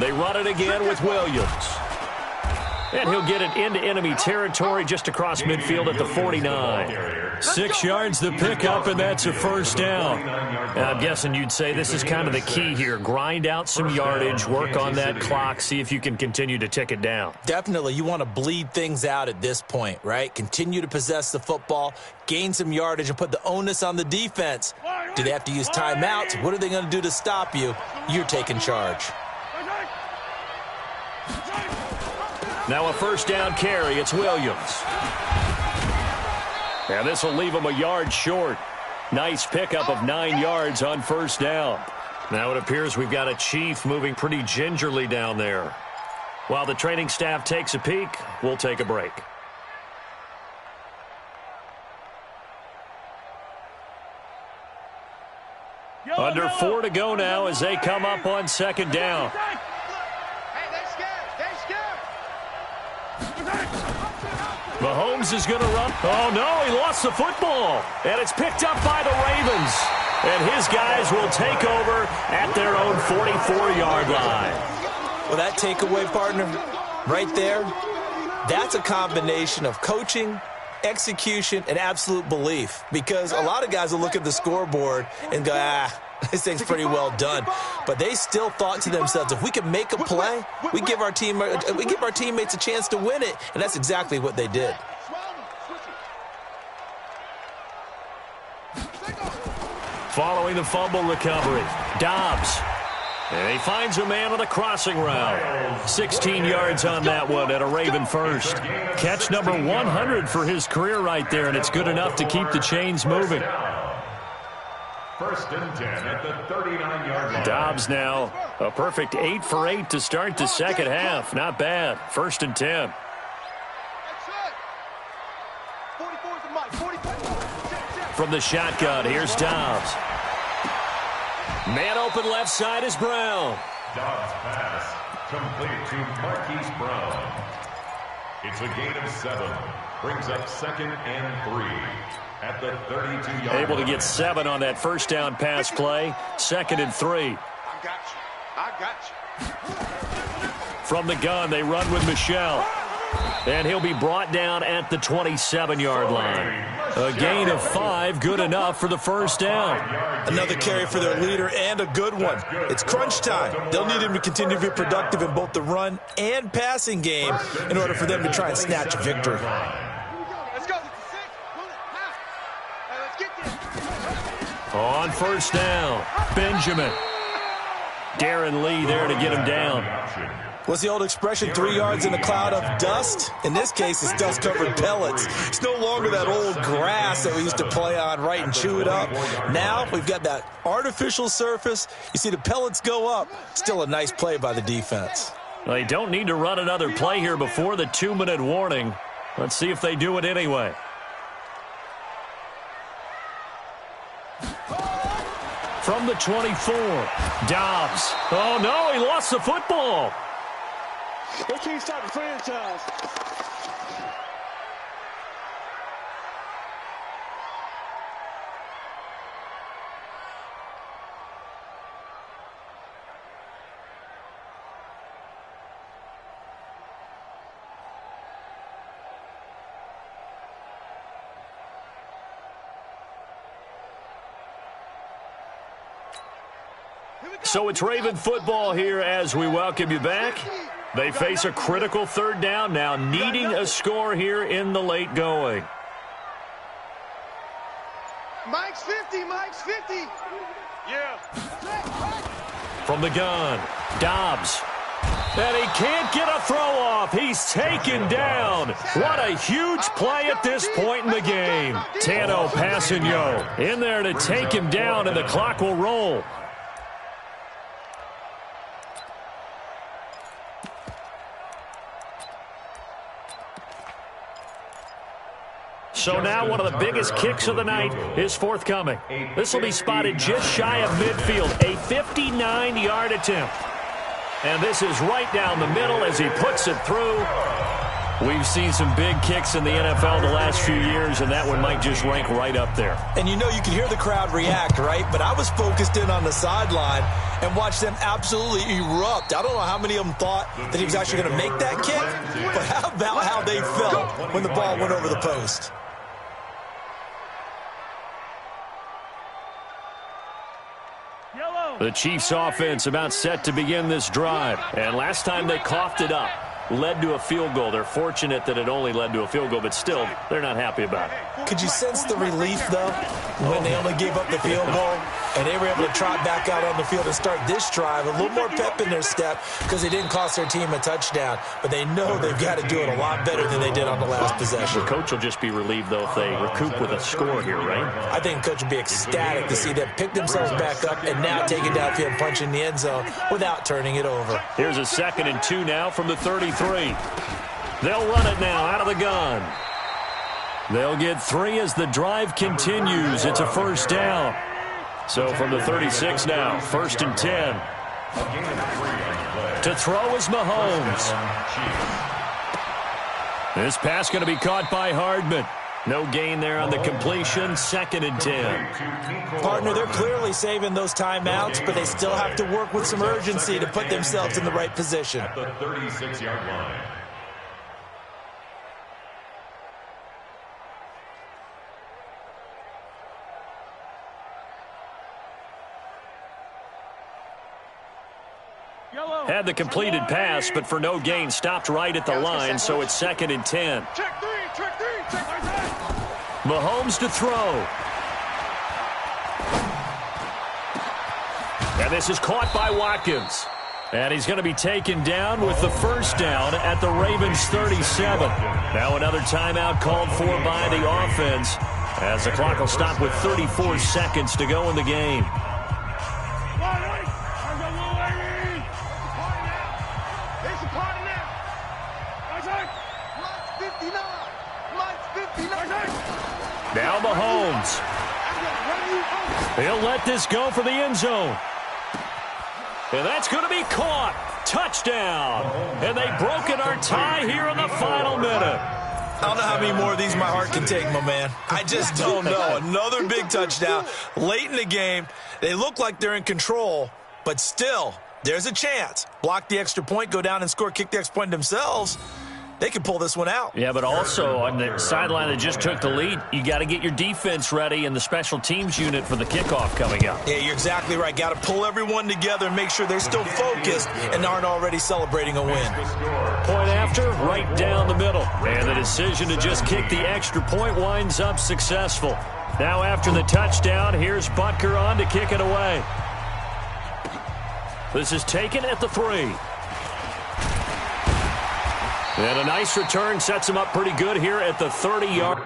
They run it again with Williams. And he'll get it into enemy territory just across midfield at the 49. 6 yards the pickup, and that's a first down. I'm guessing you'd say this is kind of the key here. Grind out some yardage, work on that clock, see if you can continue to tick it down. Definitely. You want to bleed things out at this point, right? Continue to possess the football, gain some yardage, and put the onus on the defense. Do they have to use timeouts? What are they going to do to stop you? You're taking charge. Now a first down carry. It's Williams. And this will leave him a yard short. Nice pickup of 9 yards on first down. Now it appears we've got a Chief moving pretty gingerly down there. While the training staff takes a peek, we'll take a break. Under 4 to go now as they come up on 2nd down. Hey, they're scared. They're scared. Mahomes is going to run. Oh, no, he lost the football. And it's picked up by the Ravens. And his guys will take over at their own 44-yard line. Well, that takeaway, partner, right there, that's a combination of coaching, execution, and absolute belief. Because a lot of guys will look at the scoreboard and go, this thing's pretty well done. But they still thought to themselves, if we can make a play, we give our teammates a chance to win it. And that's exactly what they did. Following the fumble recovery, Dobbs. And he finds a man on the crossing route. 16 yards on that one and a Raven first. Catch number 100 for his career right there, and it's good enough to keep the chains moving. First and 10 at the 39-yard line. Dobbs now a perfect 8 for 8 to start the second half. Not bad. First and 10. From the shotgun, here's Dobbs. Man open left side is Brown. Dobbs pass complete to Marquise Brown. It's a gain of 7. Brings up 2nd and 3 at the 32-yard line. Able to get 7 on that first down pass play. 2nd and 3. I got you. From the gun, they run with Michelle. And he'll be brought down at the 27-yard line. A gain of 5, good enough for the first down. Another carry for their leader and a good one. It's crunch time. They'll need him to continue to be productive in both the run and passing game in order for them to try and snatch a victory. Let's go. Let's get this. On first down, Benjamin. Darren Lee there to get him down. What's the old expression, 3 yards in a cloud of dust? In this case, it's dust-covered pellets. It's no longer that old grass that we used to play on, right, and chew it up. Now we've got that artificial surface. You see the pellets go up. Still a nice play by the defense. Well, they don't need to run another play here before the 2-minute warning. Let's see if they do it anyway. From the 24, Dobbs. Oh, no, he lost the football. What team start the franchise? So it's Raven football here as we welcome you back. They face a critical third down now, needing a score here in the late going. Mike's 50, Mike's 50. Yeah. From the gun, Dobbs. And he can't get a throw off. He's taken down. What a huge play at this point in the game. Tano Passigno in there to take him down, and the clock will roll. So now one of the biggest kicks of the night is forthcoming. This will be spotted just shy of midfield, a 59-yard attempt. And this is right down the middle as he puts it through. We've seen some big kicks in the NFL the last few years, and that one might just rank right up there. And you know you can hear the crowd react, right? But I was focused in on the sideline and watched them absolutely erupt. I don't know how many of them thought that he was actually going to make that kick, but how about how they felt when the ball went over the post? The Chiefs offense about set to begin this drive. And last time they coughed it up, led to a field goal. They're fortunate that it only led to a field goal, but still, they're not happy about it. Could you sense the relief, though, when they only gave up the field goal and they were able to trot back out on the field and start this drive? A little more pep in their step because they didn't cost their team a touchdown, but they know they've got to do it a lot better than they did on the last possession. The coach will just be relieved, though, if they recoup with a score here, right? I think the coach would be ecstatic to see them pick themselves back up and now take it downfield and punch in the end zone without turning it over. Here's a 2nd and 2 now from the 33. They'll run it now out of the gun. They'll get 3 as the drive continues. It's a first down. So from the 36 now, 1st and 10. To throw is Mahomes. This pass going to be caught by Hardman. No gain there on the completion, 2nd and 10. Partner, they're clearly saving those timeouts, but they still have to work with some urgency to put themselves in the right position. At the 36-yard line. Had the completed pass, but for no gain, stopped right at the line, so it's 2nd and 10. Check three, check my Mahomes to throw. And this is caught by Watkins. And he's going to be taken down with the first down at the Ravens 37. Now another timeout called for by the offense, as the clock will stop with 34 seconds to go in the game. Now Mahomes. He'll let this go for the end zone. And that's going to be caught. Touchdown. And they've broken our tie here in the final minute. I don't know how many more of these my heart can take, my man. I just don't know. Another big touchdown late in the game. They look like they're in control, but still, there's a chance. Block the extra point, go down and score, kick the extra point themselves. They can pull this one out. Yeah, but also on the sideline that just took the lead, you got to get your defense ready and the special teams unit for the kickoff coming up. Yeah, you're exactly right. Got to pull everyone together and make sure they're still focused and aren't already celebrating a win. Point after, right down the middle. And the decision to just kick the extra point winds up successful. Now after the touchdown, here's Butker on to kick it away. This is taken at the 3. And a nice return sets him up pretty good here at the 30-yard.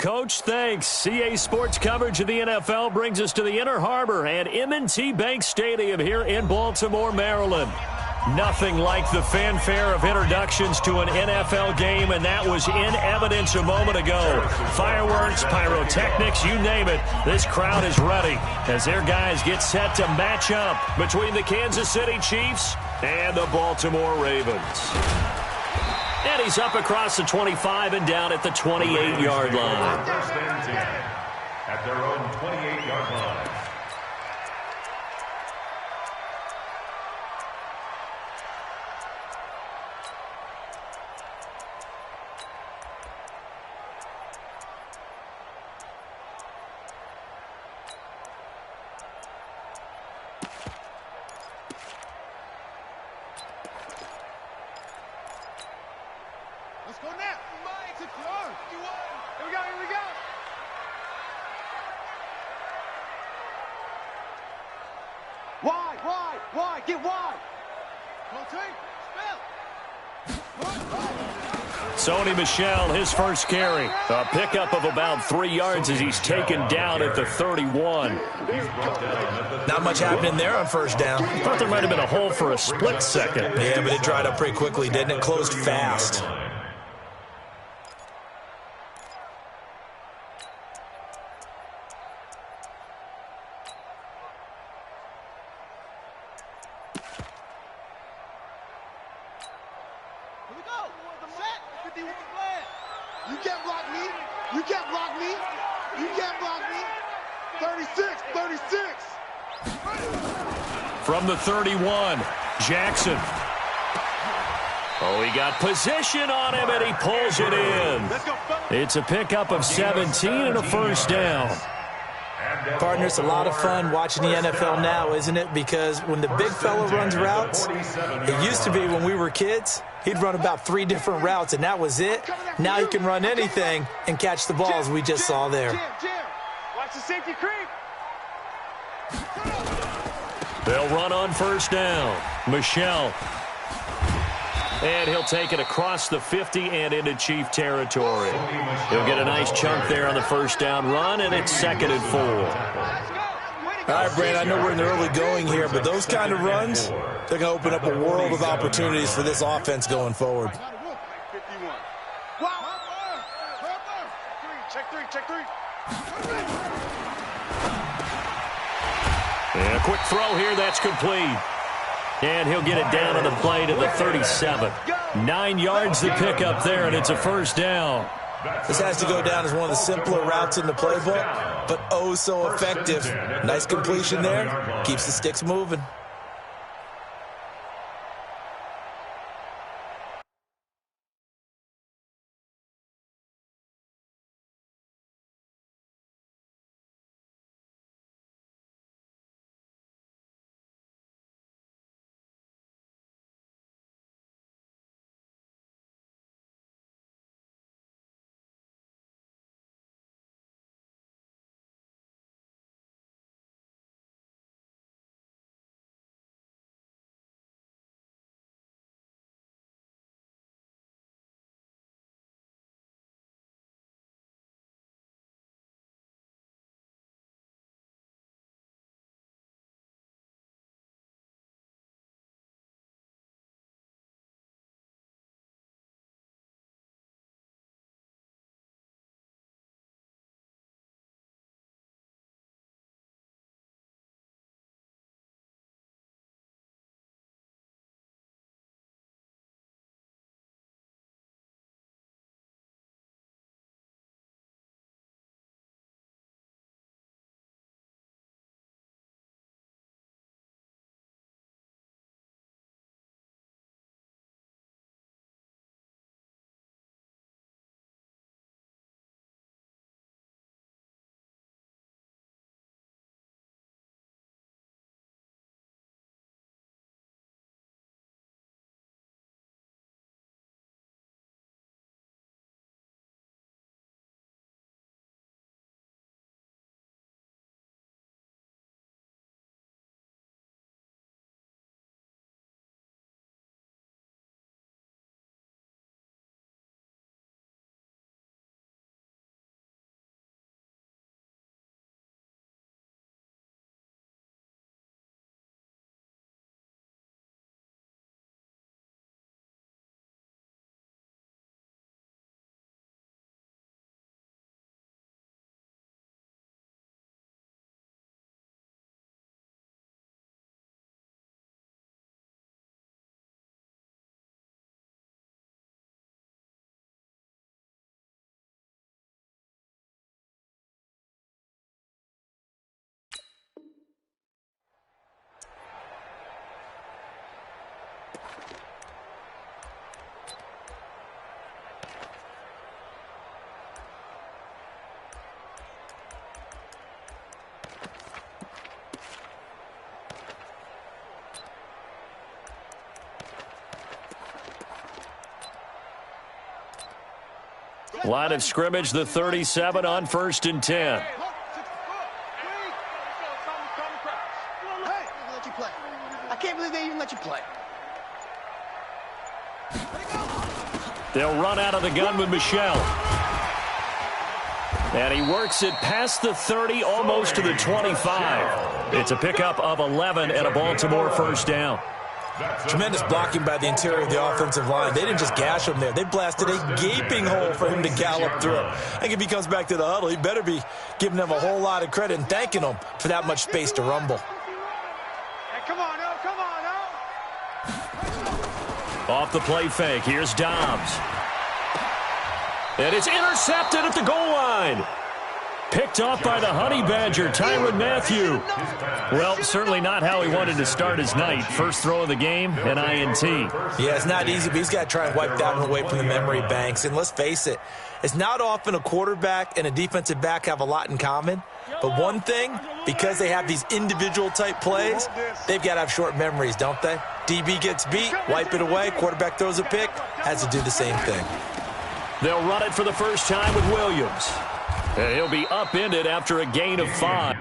Coach, thanks. CA Sports coverage of the NFL brings us to the Inner Harbor and M&T Bank Stadium here in Baltimore, Maryland. Nothing like the fanfare of introductions to an NFL game, and that was in evidence a moment ago. Fireworks, pyrotechnics, you name it. This crowd is ready as their guys get set to match up between the Kansas City Chiefs and the Baltimore Ravens. And he's up across the 25 and down at the 28-yard line. First and 10 at their own 28-yard line. Let's go now. Here we go, here we go. Wide, get wide. Go team, spell. Sony Michel, his first carry. A pickup of about 3 yards as he's taken down at the 31. Not much happening there on first down. Thought there might have been a hole for a split second. Yeah, but it dried up pretty quickly, didn't it? Closed fast. Here we go. Set. 51 flag. You can't block me. You can't block me. You can't block me. 36, 36. From the 31, Jackson. Oh, he got position on him, and he pulls it in. It's a pickup of 17 and a first down. Partner, it's a lot of fun watching the NFL now, isn't it? Because when the big fella runs routes, it used to be when we were kids, he'd run about 3 different routes, and that was it. Now he can run anything and catch the balls we just saw there. Watch the safety creep. They'll run on first down. Michel. And he'll take it across the 50 and into Chief territory. He'll get a nice chunk there on the first down run, and it's 2nd and 4. All right, Brand, I know we're in the early going here, but those kind of runs, they're going to open up a world of opportunities for this offense going forward. 51. Check three. And a quick throw here, that's complete. And he'll get it down on the play to the 37. 9 yards the pickup there, and it's a first down. This has to go down as one of the simpler routes in the playbook, but oh so effective. Nice completion there. Keeps the sticks moving. Line of scrimmage, the 37 on 1st and 10. Hey, let you play. I can't believe they even let you play. They'll run out of the gun with Michelle. And he works it past the 30, almost to the 25. It's a pickup of 11 and a Baltimore first down. Tremendous blocking by the interior of the offensive line. They didn't just gash him there. They blasted a gaping hole for him to gallop through. I think if he comes back to the huddle, he better be giving them a whole lot of credit and thanking them for that much space to rumble. Hey, come on, now, come on, now. Off the play fake, here's Dobbs. And it's intercepted at the goal line. Picked off by the Honey Badger, Tyrann Mathieu. Well, certainly not how he wanted to start his night. First throw of the game, an INT. Yeah, it's not easy, but he's got to try and wipe that one away from the memory banks. And let's face it, it's not often a quarterback and a defensive back have a lot in common. But one thing, because they have these individual type plays, they've got to have short memories, don't they? DB gets beat, wipe it away, quarterback throws a pick, has to do the same thing. They'll run it for the first time with Williams. And he'll be upended after a gain of 5.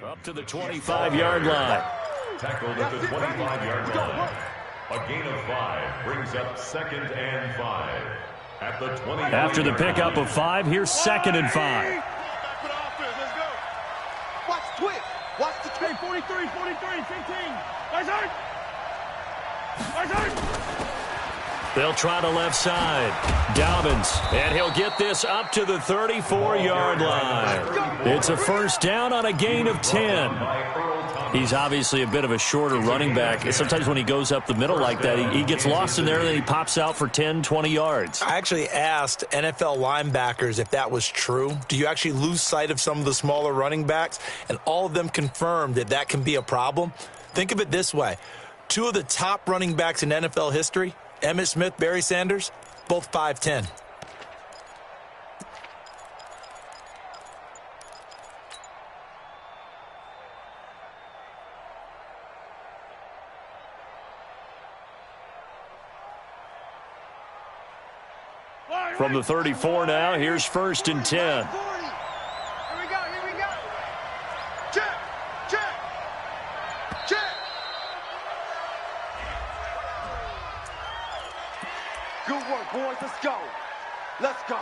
Up to the 25-yard line. Tackled at the 25-yard line. A gain of 5 brings up 2nd and 5. At the 20. After the pickup of 5, here's 2nd and 5. Watch the twist. Watch the twist. 43, 15. Guys hurt. Guys hurt. They'll try the left side. Dobbins, and he'll get this up to the 34-yard line. It's a first down on a gain of 10. He's obviously a bit of a shorter running back. Sometimes when he goes up the middle like that, he gets lost in there, and then he pops out for 10, 20 yards. I actually asked NFL linebackers if that was true. Do you actually lose sight of some of the smaller running backs? And all of them confirmed that that can be a problem. Think of it this way. 2 of the top running backs in NFL history, Emmitt Smith, Barry Sanders, both 5'10". From the 34 now, here's 1st and 10. Here we go. Check. Good work, boys. Let's go.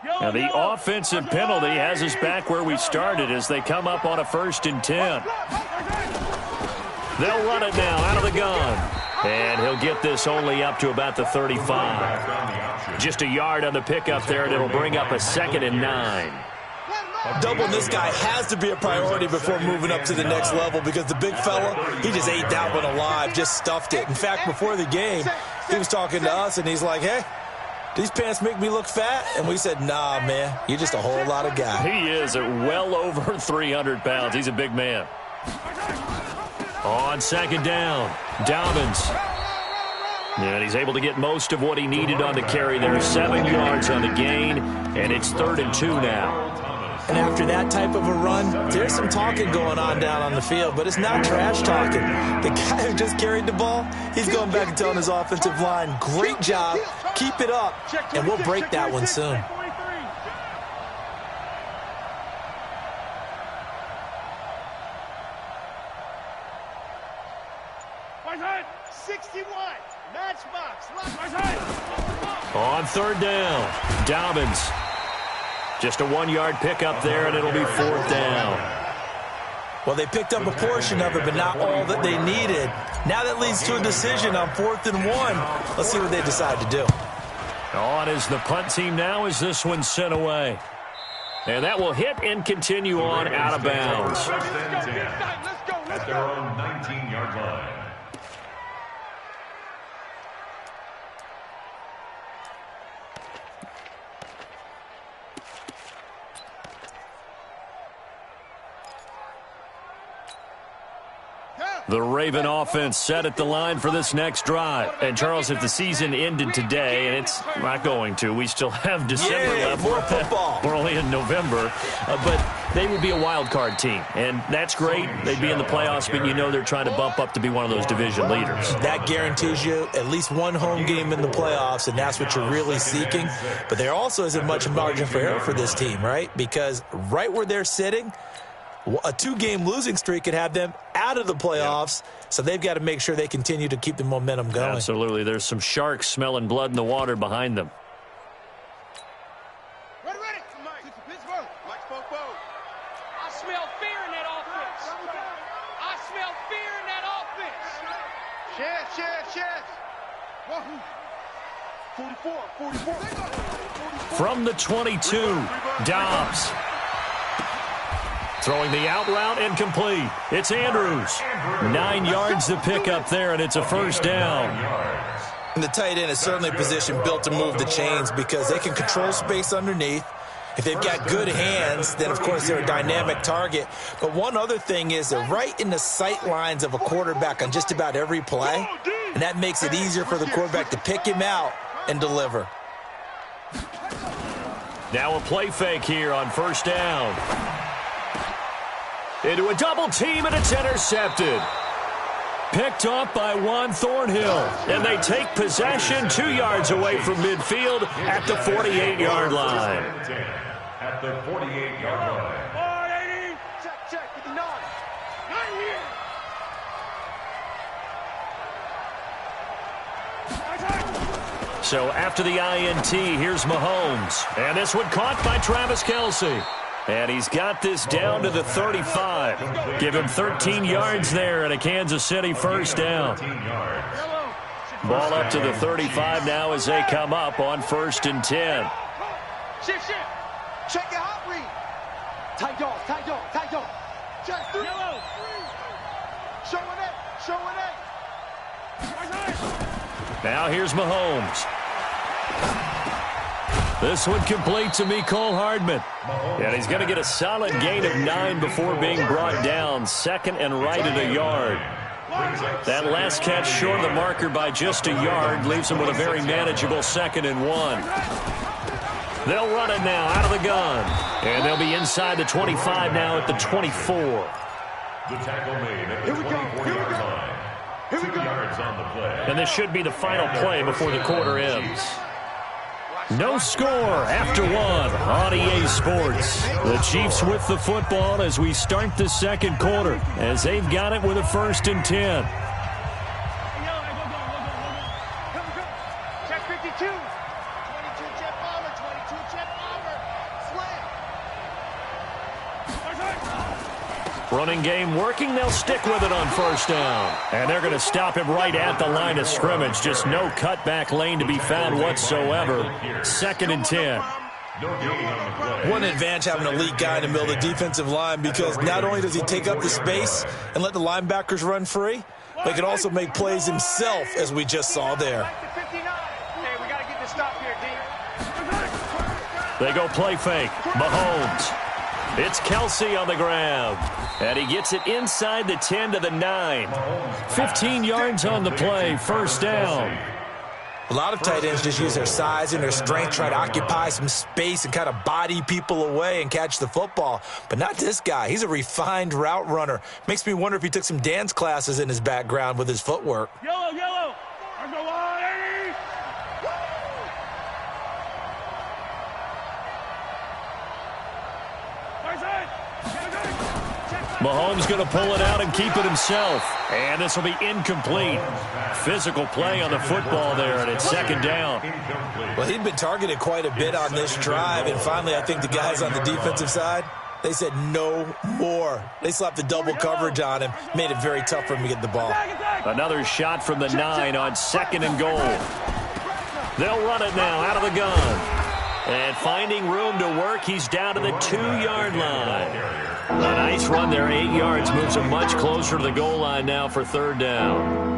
Now the offensive penalty has us back where we started as they come up on a 1st and 10. They'll run it now out of the gun. And he'll get this only up to about the 35. Just a yard on the pickup there, and it'll bring up a 2nd and 9. Doubling this guy has to be a priority before moving up to the next level because the big fella, he just ate that one alive, just stuffed it. In fact, before the game, he was talking to us, and he's like, hey, these pants make me look fat? And we said, nah, man, you're just a whole lot of guy. He is at well over 300 pounds. He's a big man. On 2nd down, Dobbins. And he's able to get most of what he needed on the carry there. 7 yards on the gain, and it's 3rd and 2 now. And after that type of a run, there's some talking going on down on the field, but it's not trash talking. The guy who just carried the ball, he's going back and telling his offensive line, great job, keep it up, and we'll break that one soon. On 3rd down, Dobbins. Just a 1-yard pickup there, and it'll be 4th down. Well, they picked up a portion of it, but not all that they needed. Now that leads to a decision on 4th and 1. Let's see what they decide to do. On is the punt team now as this one's sent away. And that will hit and continue on out of bounds. At their own 19-yard line. The Raven offense set at the line for this next drive. And, Charles, if the season ended today, and it's not going to, we still have December left. More football. We're only in November. But they would be a wild card team. And that's great. They'd be in the playoffs, but you know they're trying to bump up to be one of those division leaders. That guarantees you at least one home game in the playoffs, and that's what you're really seeking. But there also isn't much margin for error for this team, right? Because right where they're sitting, a 2-game losing streak could have them out of the playoffs, so they've got to make sure they continue to keep the momentum going. Absolutely. There's some sharks smelling blood in the water behind them. Ready. Pittsburgh. Mike spoke. I smell fear in that offense. I smell fear in that offense. Chance. Wahoo. 44. From the 22, Dobbs. Throwing the out route incomplete. It's Andrews. 9 yards to pick up there, and it's a 1st down. And the tight end is certainly a position built to move the chains because they can control space underneath. If they've got good hands, then, of course, they're a dynamic target. But one other thing is they're right in the sight lines of a quarterback on just about every play, and that makes it easier for the quarterback to pick him out and deliver. Now a play fake here on 1st down. Into a double team, and it's intercepted. Picked off by Juan Thornhill. And they take possession 2 yards away from midfield at the 48-yard line. At the 48-yard line. Check. 59. 9 here. So after the INT, here's Mahomes. And this one caught by Travis Kelce. And he's got this down to the 35. Give him 13 yards there and a Kansas City 1st down. Ball up to the 35 now as they come up on 1st and 10. Shift. Check your hot read. Tight dog. Check 3. Yellow. Showing it. Now here's Mahomes. This one complete to Mecole Hardman. And he's going to get a solid gain of 9 before being brought down. 2nd and right at a yard. That last catch short of the marker by just a yard leaves him with a very manageable 2nd and 1. They'll run it now out of the gun. And they'll be inside the 25 now at the 24. The tackle made at the 24-yard line. 2 yards on the play. And this should be the final play before the quarter ends. No score after 1 on EA Sports. The Chiefs with the football as we start the 2nd quarter, as they've got it with a 1st and 10. Check 52. 22 jet bomber. Running game working. They'll stick with it on first down. And they're going to stop him right at the line of scrimmage. Just no cutback lane to be found whatsoever. 2nd and 10. One advantage having an elite guy in the middle of the defensive line, because not only does he take up the space and let the linebackers run free, but he can also make plays himself, as we just saw there. Hey, we got to get this stop here, D. They go play fake. Mahomes. It's Kelsey on the grab. And he gets it inside the 10 to the 9. 15 yards on the play. First down. A lot of tight ends just use their size and their strength, try to occupy some space and kind of body people away and catch the football. But not this guy. He's a refined route runner. Makes me wonder if he took some dance classes in his background with his footwork. Yellow, yellow. Go on, Eddie. Mahomes going to pull it out and keep it himself. And this will be incomplete. Physical play on the football there, and it's 2nd down. Well, he'd been targeted quite a bit on this drive, and finally I think the guys on the defensive side, they said no more. They slapped the double coverage on him, made it very tough for him to get the ball. Another shot from the 9 on 2nd and goal. They'll run it now out of the gun. And finding room to work, he's down to the 2-yard line. A nice run there, 8 yards, moves him much closer to the goal line now for 3rd down.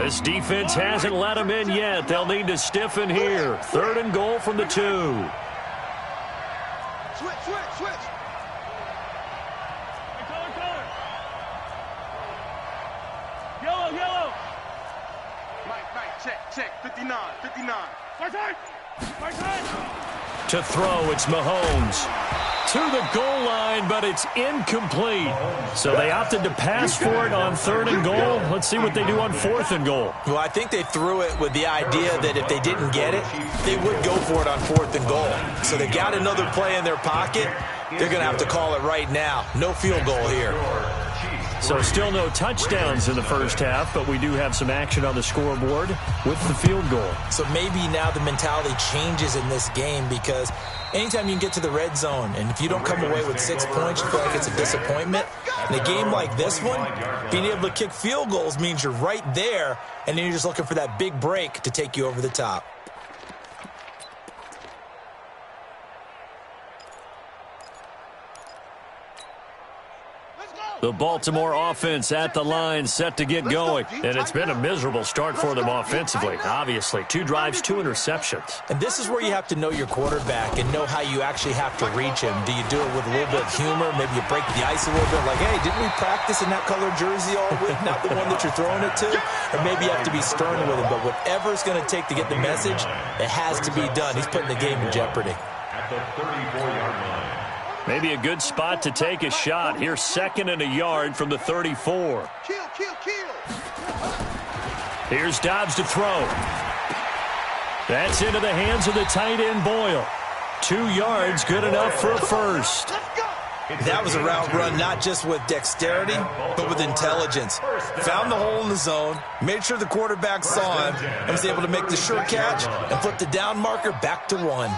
This defense hasn't let him in yet. They'll need to stiffen here. 3rd and goal from the 2. Switch. Color. Yellow. Mike, check. 59. My time. To throw, it's Mahomes. To the goal line, but it's incomplete. So they opted to pass for it on 3rd and goal. Let's see what they do on 4th and goal. Well, I think they threw it with the idea that if they didn't get it, they would go for it on 4th and goal. So they've got another play in their pocket. They're going to have to call it right now. No field goal here. So still no touchdowns in the first half, but we do have some action on the scoreboard with the field goal. So maybe now the mentality changes in this game, because anytime you can get to the red zone, and if you don't come away with 6 points, you feel like it's a disappointment. In a game like this one, being able to kick field goals means you're right there, and then you're just looking for that big break to take you over the top. The Baltimore offense at the line, set to get going. And it's been a miserable start for them offensively, obviously. 2 drives, 2 interceptions. And this is where you have to know your quarterback and know how you actually have to reach him. Do you do it with a little bit of humor? Maybe you break the ice a little bit, like, hey, didn't we practice in that color jersey all week? Not the one that you're throwing it to? Or maybe you have to be stern with him. But whatever it's going to take to get the message, it has to be done. He's putting the game in jeopardy. At the 34-yard line. Maybe a good spot to take a shot. Here's 2nd and a yard from the 34. Kill. Here's Dobbs to throw. That's into the hands of the tight end, Boyle. 2 yards, good enough for a first. That was a route run not just with dexterity, but with intelligence. Found the hole in the zone, made sure the quarterback saw him, and was able to make the sure catch and flip the down marker back to 1.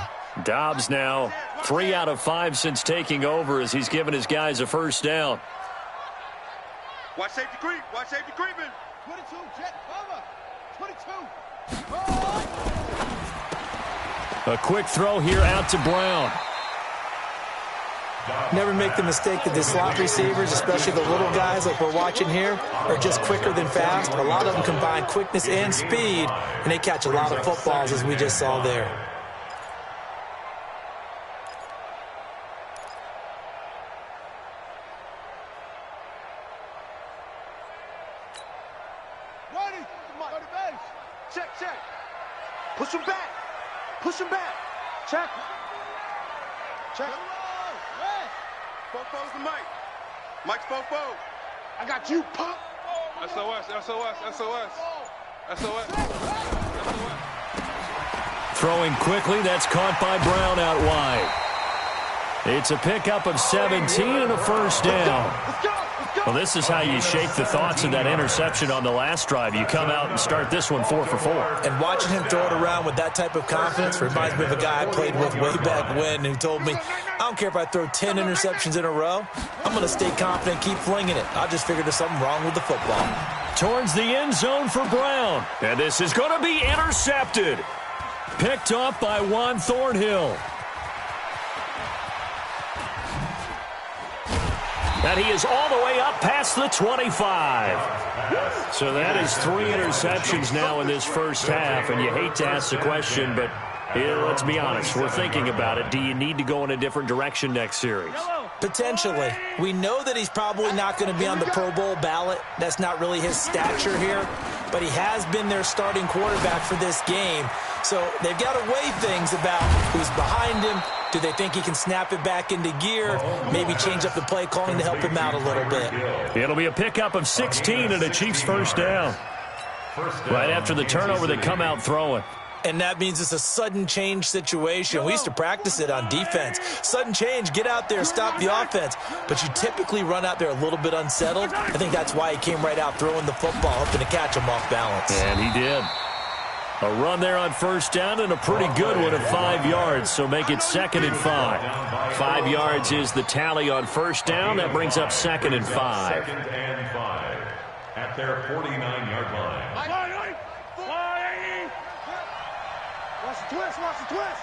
Dobbs now 3 out of 5 since taking over, as he's given his guys a first down. Watch safety creep. Watch safety creeping. 22, jet cover. 22. A quick throw here out to Brown. Never make the mistake that the slot receivers, especially the little guys like we're watching here, are just quicker than fast. A lot of them combine quickness and speed, and they catch a lot of footballs, as we just saw there. Check. Push him back. Check. Fofo's the Mike. Mike's Fofo. I got you, punk. SOS. Throwing quickly, that's caught by Brown out wide. It's a pickup of 17 and a first down. Well, this is how you shake the thoughts of that interception on the last drive. You come out and start this one 4 for 4. And watching him throw it around with that type of confidence reminds me of a guy I played with way back when who told me, I don't care if I throw 10 interceptions in a row. I'm going to stay confident, keep flinging it. I just figured there's something wrong with the football. Towards the end zone for Brown. And this is going to be intercepted. Picked off by Juan Thornhill. And he is all the way up past the 25. So that is 3 interceptions now in this first half. And you hate to ask the question, but let's be honest. We're thinking about it. Do you need to go in a different direction next series? Potentially. We know that he's probably not going to be on the Pro Bowl ballot. That's not really his stature here. But he has been their starting quarterback for this game. So they've got to weigh things about who's behind him. Do they think he can snap it back into gear? Maybe change up the play calling to help him out a little bit. It'll be a pickup of 16 and a Chiefs first down. Right after the turnover, they come out throwing. And that means it's a sudden change situation. We used to practice it on defense. Sudden change, get out there, stop the offense. But you typically run out there a little bit unsettled. I think that's why he came right out throwing the football, hoping to catch him off balance. And he did. A run there on first down and a pretty good one of 5 yards, so make it 2nd and 5. 5 yards is the tally on first down. That brings up 2nd and 5. 2nd and 5 at their 49-yard line. Watch the twist, watch the twist.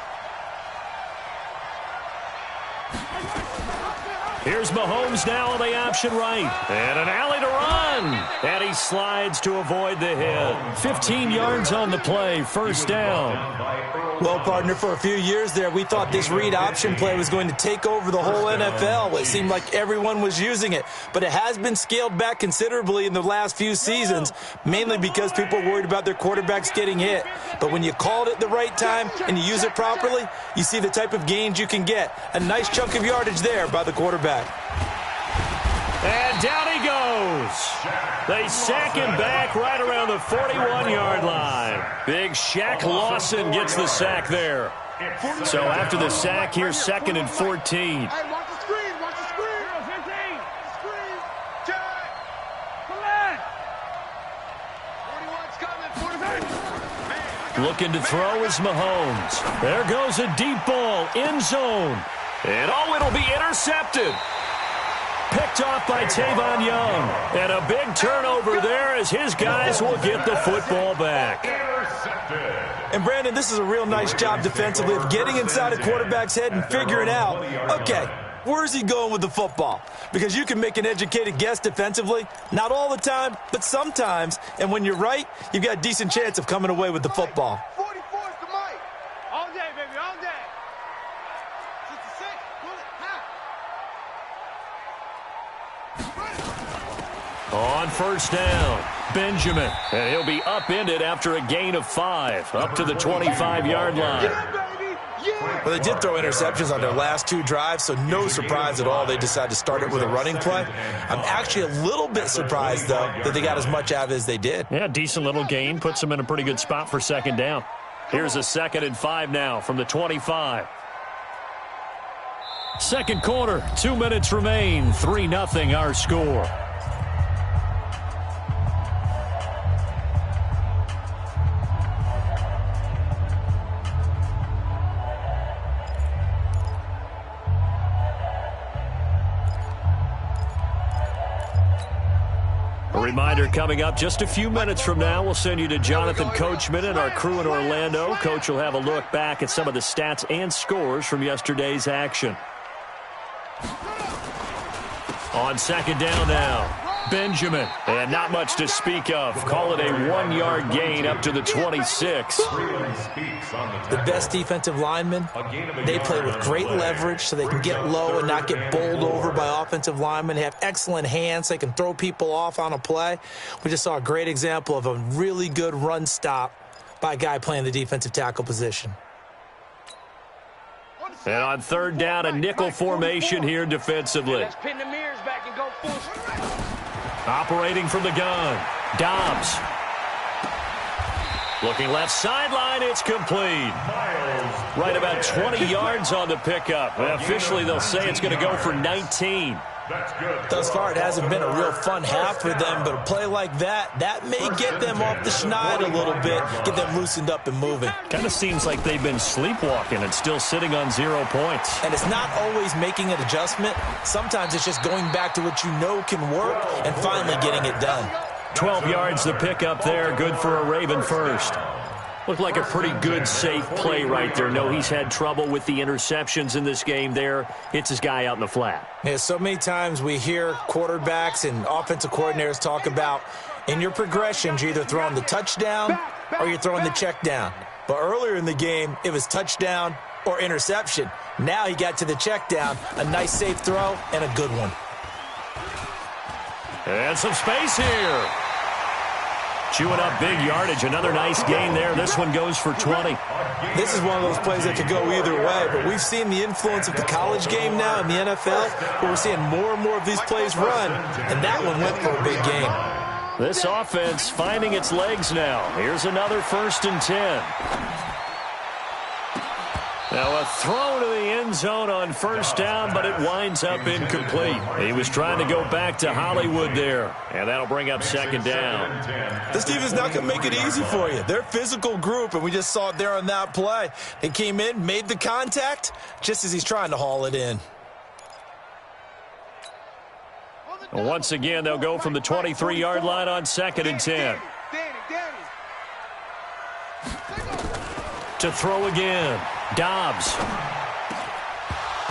Here's Mahomes now on the option right. And an alley to run. And he slides to avoid the hit. 15 yards on the play, first down. Well, partner, for a few years there, we thought this read option play was going to take over the whole NFL. It seemed like everyone was using it. But it has been scaled back considerably in the last few seasons, mainly because people are worried about their quarterbacks getting hit. But when you called it the right time and you use it properly, you see the type of gains you can get. A nice chunk of yardage there by the quarterback. And down he goes. They sack him back right around the 41-yard line. Big Shaq Lawson gets the sack there. So after the sack, here's 2nd and 14. Hey, watch the screen, watch the screen. 15. Screen, check. Come on. 41's coming, 45. Looking to throw is Mahomes. There goes a deep ball, end zone. And it'll be intercepted. Picked off by Tavon Young. And a big turnover there as his guys will get the football back. And, Brandon, this is a real nice job defensively of getting inside a quarterback's head and figuring out, okay, where's he going with the football? Because you can make an educated guess defensively. Not all the time, but sometimes. And when you're right, you've got a decent chance of coming away with the football. 44's the mic. All day, baby, all day. 66, pull it, half. On first down, Benjamin. And he'll be upended after a gain of 5, up to the 25-yard line. Yeah, baby, yeah. Well, they did throw interceptions on their last 2 drives, so no surprise at all they decided to start it with a running play. I'm actually a little bit surprised, though, that they got as much out of it as they did. Yeah, decent little gain. Puts them in a pretty good spot for 2nd down. Here's a 2nd and 5 now from the 25. Second quarter, 2 minutes remain. 3-0 our score. A reminder coming up just a few minutes from now, we'll send you to Jonathan Coachman and our crew in Orlando. Coach will have a look back at some of the stats and scores from yesterday's action. On 2nd down now, Benjamin. And not much to speak of. Call it a 1-yard gain up to the 26. The best defensive linemen, they play with great leverage so they can get low and not get bowled over by offensive linemen. They have excellent hands. They can throw people off on a play. We just saw a great example of a really good run stop by a guy playing the defensive tackle position. And on 3rd down, a nickel formation here defensively. Let's pin the mirrors back and go full. Operating from the gun, Dobbs. Looking left sideline, it's complete. Right about 20 yards on the pickup. Officially, they'll say it's going to go for 19. Thus far, it hasn't been a real fun half for them, but a play like that may get them off the schneid a little bit, get them loosened up and moving. Kind of seems like they've been sleepwalking and still sitting on 0 points. And it's not always making an adjustment. Sometimes it's just going back to what you know can work and finally getting it done. 12 yards the pickup there, good for a Raven first. Looked like a pretty good, safe play right there. No, he's had trouble with the interceptions in this game there. Hits his guy out in the flat. Yeah, so many times we hear quarterbacks and offensive coordinators talk about in your progressions, you're either throwing the touchdown or you're throwing the check down. But earlier in the game, it was touchdown or interception. Now he got to the check down, a nice safe throw, and a good one. And some space here. Chewing up big yardage. Another nice gain there. This one goes for 20. This is one of those plays that could go either way, but we've seen the influence of the college game now in the NFL, where we're seeing more and more of these plays run, and that one went for a big gain. This offense finding its legs now. Here's another 1st and 10. Now a throw to the end zone on 1st down, but it winds up incomplete. He was trying to go back to Hollywood there, and that'll bring up 2nd down. This defense is not going to make it easy for you. They're a physical group, and we just saw it there on that play. They came in, made the contact, just as he's trying to haul it in. Once again, they'll go from the 23-yard line on 2nd and 10. To throw again. Dobbs.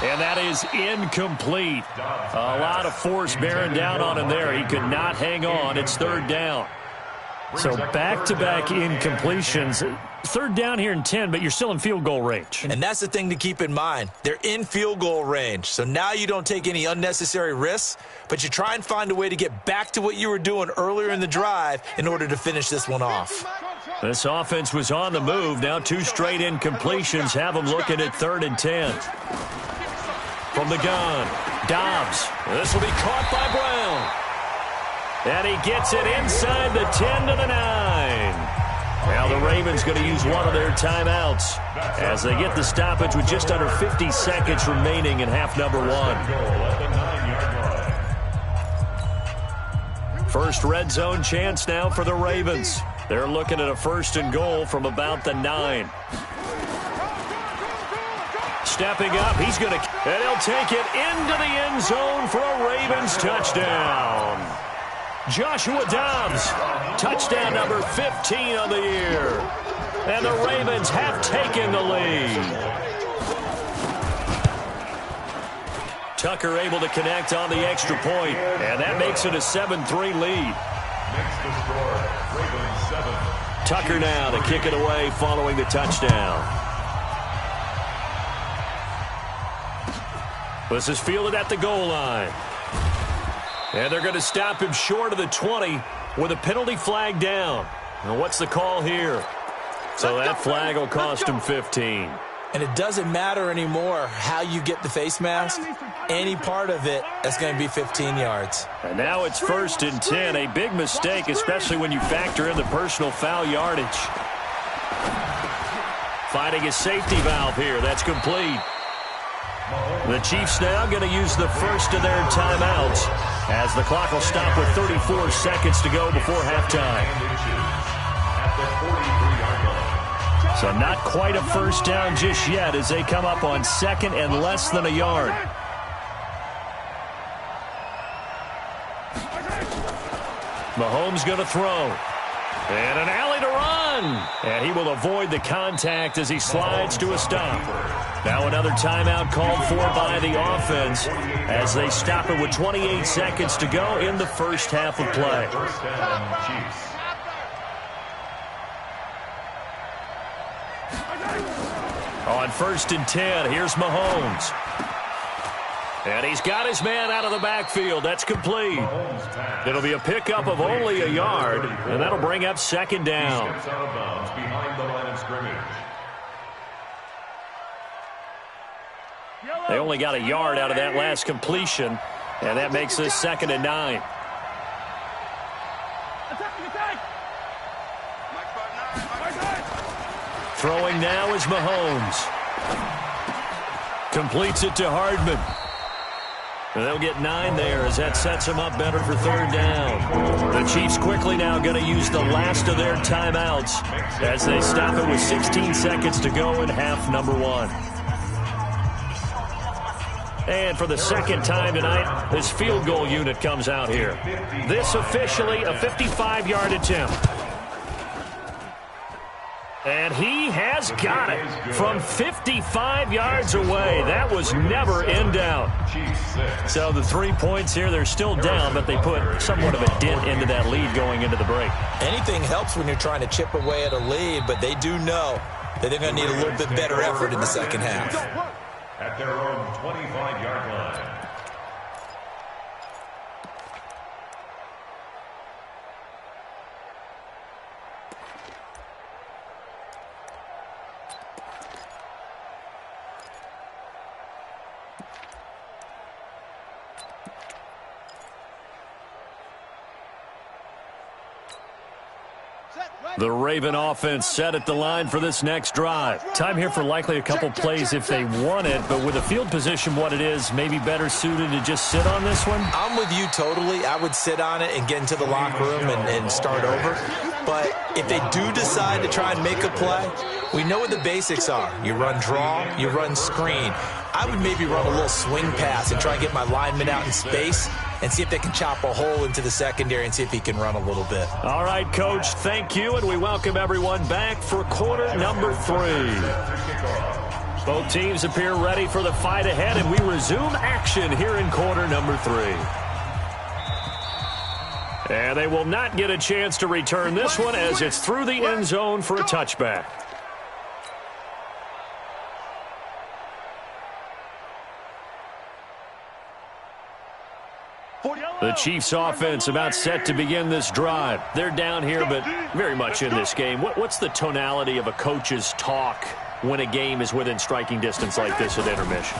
And that is incomplete. A lot of force bearing down on him there. He could not hang on. It's 3rd down. So back-to-back incompletions. 3rd down here and 10, but you're still in field goal range. And that's the thing to keep in mind. They're in field goal range. So now you don't take any unnecessary risks, but you try and find a way to get back to what you were doing earlier in the drive in order to finish this one off. This offense was on the move. Now 2 straight incompletions have them looking at 3rd and 10. From the gun, Dobbs. This will be caught by Brown. And he gets it inside the 10 to the 9. Now the Ravens going to use one of their timeouts as they get the stoppage with just under 50 seconds remaining in half number 1. First red zone chance now for the Ravens. They're looking at a 1st and goal from about the 9. Stepping up, he's going to, and he'll take it into the end zone for a Ravens touchdown. Joshua Dobbs, touchdown number 15 on the year. And the Ravens have taken the lead. Tucker able to connect on the extra point, and that makes it a 7-3 lead. Makes the score, Ravens 7. Tucker now to kick it away following the touchdown. This is fielded at the goal line. And they're going to stop him short of the 20 with a penalty flag down. And what's the call here? So that flag will cost him 15. And it doesn't matter anymore how you get the face mask. Any part of it, that's going to be 15 yards. And now it's 1st and 10. A big mistake, especially when you factor in the personal foul yardage. Finding a safety valve here. That's complete. The Chiefs now going to use the first of their timeouts as the clock will stop with 34 seconds to go before halftime. So not quite a 1st down just yet as they come up on 2nd and less than a yard. Mahomes going to throw. And an alley to run. And he will avoid the contact as he slides to a stop. Now another timeout called for by the offense as they stop it with 28 seconds to go in the first half of play. On 1st and 10, here's Mahomes. And he's got his man out of the backfield. That's complete. It'll be a pickup of only a yard, and that'll bring up 2nd down. He steps out of bounds behind the line of scrimmage. They only got a yard out of that last completion, and that makes this 2nd and 9. Throwing now is Mahomes. Completes it to Hardman. And they'll get 9 there as that sets them up better for third down. The Chiefs quickly now going to use the last of their timeouts as they stop it with 16 seconds to go in half number 1. And for the second time tonight, this field goal unit comes out here. This officially a 55-yard attempt. And he has got it from 55 yards away. That was never in doubt. So the 3 points here, they're still down, but they put somewhat of a dent into that lead going into the break. Anything helps when you're trying to chip away at a lead, but they do know that they're going to need a little bit better effort in the second half. At their own 25-yard line. The Raven offense set at the line for this next drive. Time here for likely a couple plays if they want it, but with the field position what it is, maybe better suited to just sit on this one? I'm with you totally. I would sit on it and get into the locker room and start over. But if they do decide to try and make a play, we know what the basics are. You run draw, you run screen. I would maybe run a little swing pass and try and get my lineman out in space and see if they can chop a hole into the secondary and see if he can run a little bit. All right, Coach, thank you, and we welcome everyone back for quarter number 3. Both teams appear ready for the fight ahead, and we resume action here in quarter number 3. And they will not get a chance to return this one as it's through the end zone for a touchback. The Chiefs offense about set to begin this drive. They're down here, but very much in this game. What's the tonality of a coach's talk when a game is within striking distance like this at intermission?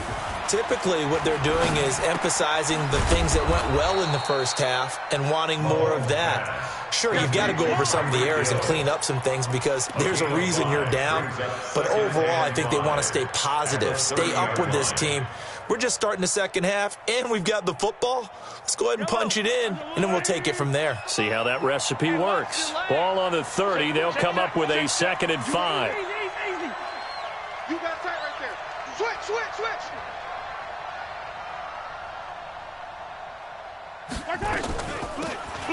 Typically, what they're doing is emphasizing the things that went well in the first half and wanting more of that. Sure, you've got to go over some of the errors and clean up some things because there's a reason you're down. But overall, I think they want to stay positive, stay up with this team. We're just starting the second half, and we've got the football. Let's go ahead and punch it in, and then we'll take it from there. See how that recipe works. Ball on the 30. They'll come up with a 2nd and 5. You got tight right there. Switch.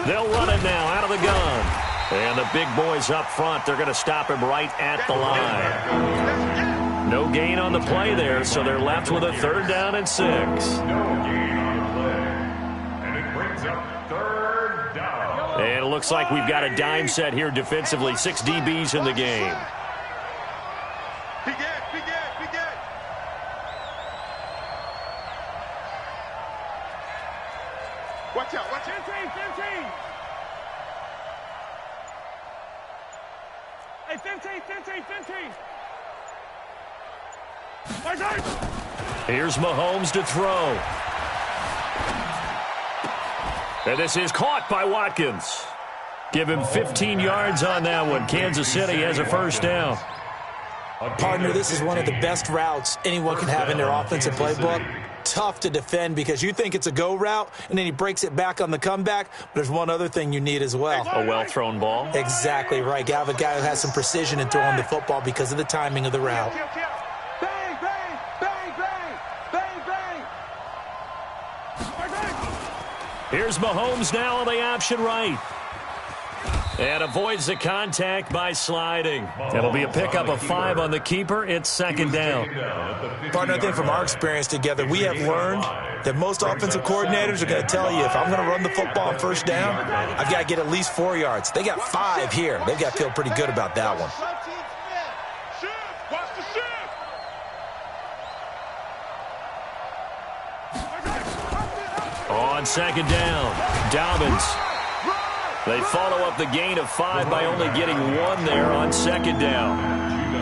They'll run it now out of the gun. And the big boys up front, they're going to stop him right at the line. No gain on the play there, so they're left with a 3rd down and 6. No gain on the play. And it brings up 3rd down. And it looks like we've got a dime set here defensively. 6 DBs in the game. Be good. Watch out. 15. Hey, 15. Here's Mahomes to throw. And this is caught by Watkins. Give him 15 yards on that one. Kansas City has a 1st down. Partner, this is one of the best routes anyone can have in their offensive playbook. Tough to defend because you think it's a go route, and then he breaks it back on the comeback. But there's one other thing you need as well. A well-thrown ball. Exactly right. You have a guy who has some precision in throwing the football because of the timing of the route. Here's Mahomes now on the option right. And avoids the contact by sliding. It'll be a pickup of 5 on the keeper. It's 2nd down. Partner, I think from our experience together, we have learned that most offensive coordinators are going to tell you, if I'm going to run the football on 1st down, I've got to get at least 4 yards. They got 5 here. They've got to feel pretty good about that one. On 2nd down, Dobbins. They follow up the gain of 5 by only getting 1 there on 2nd down.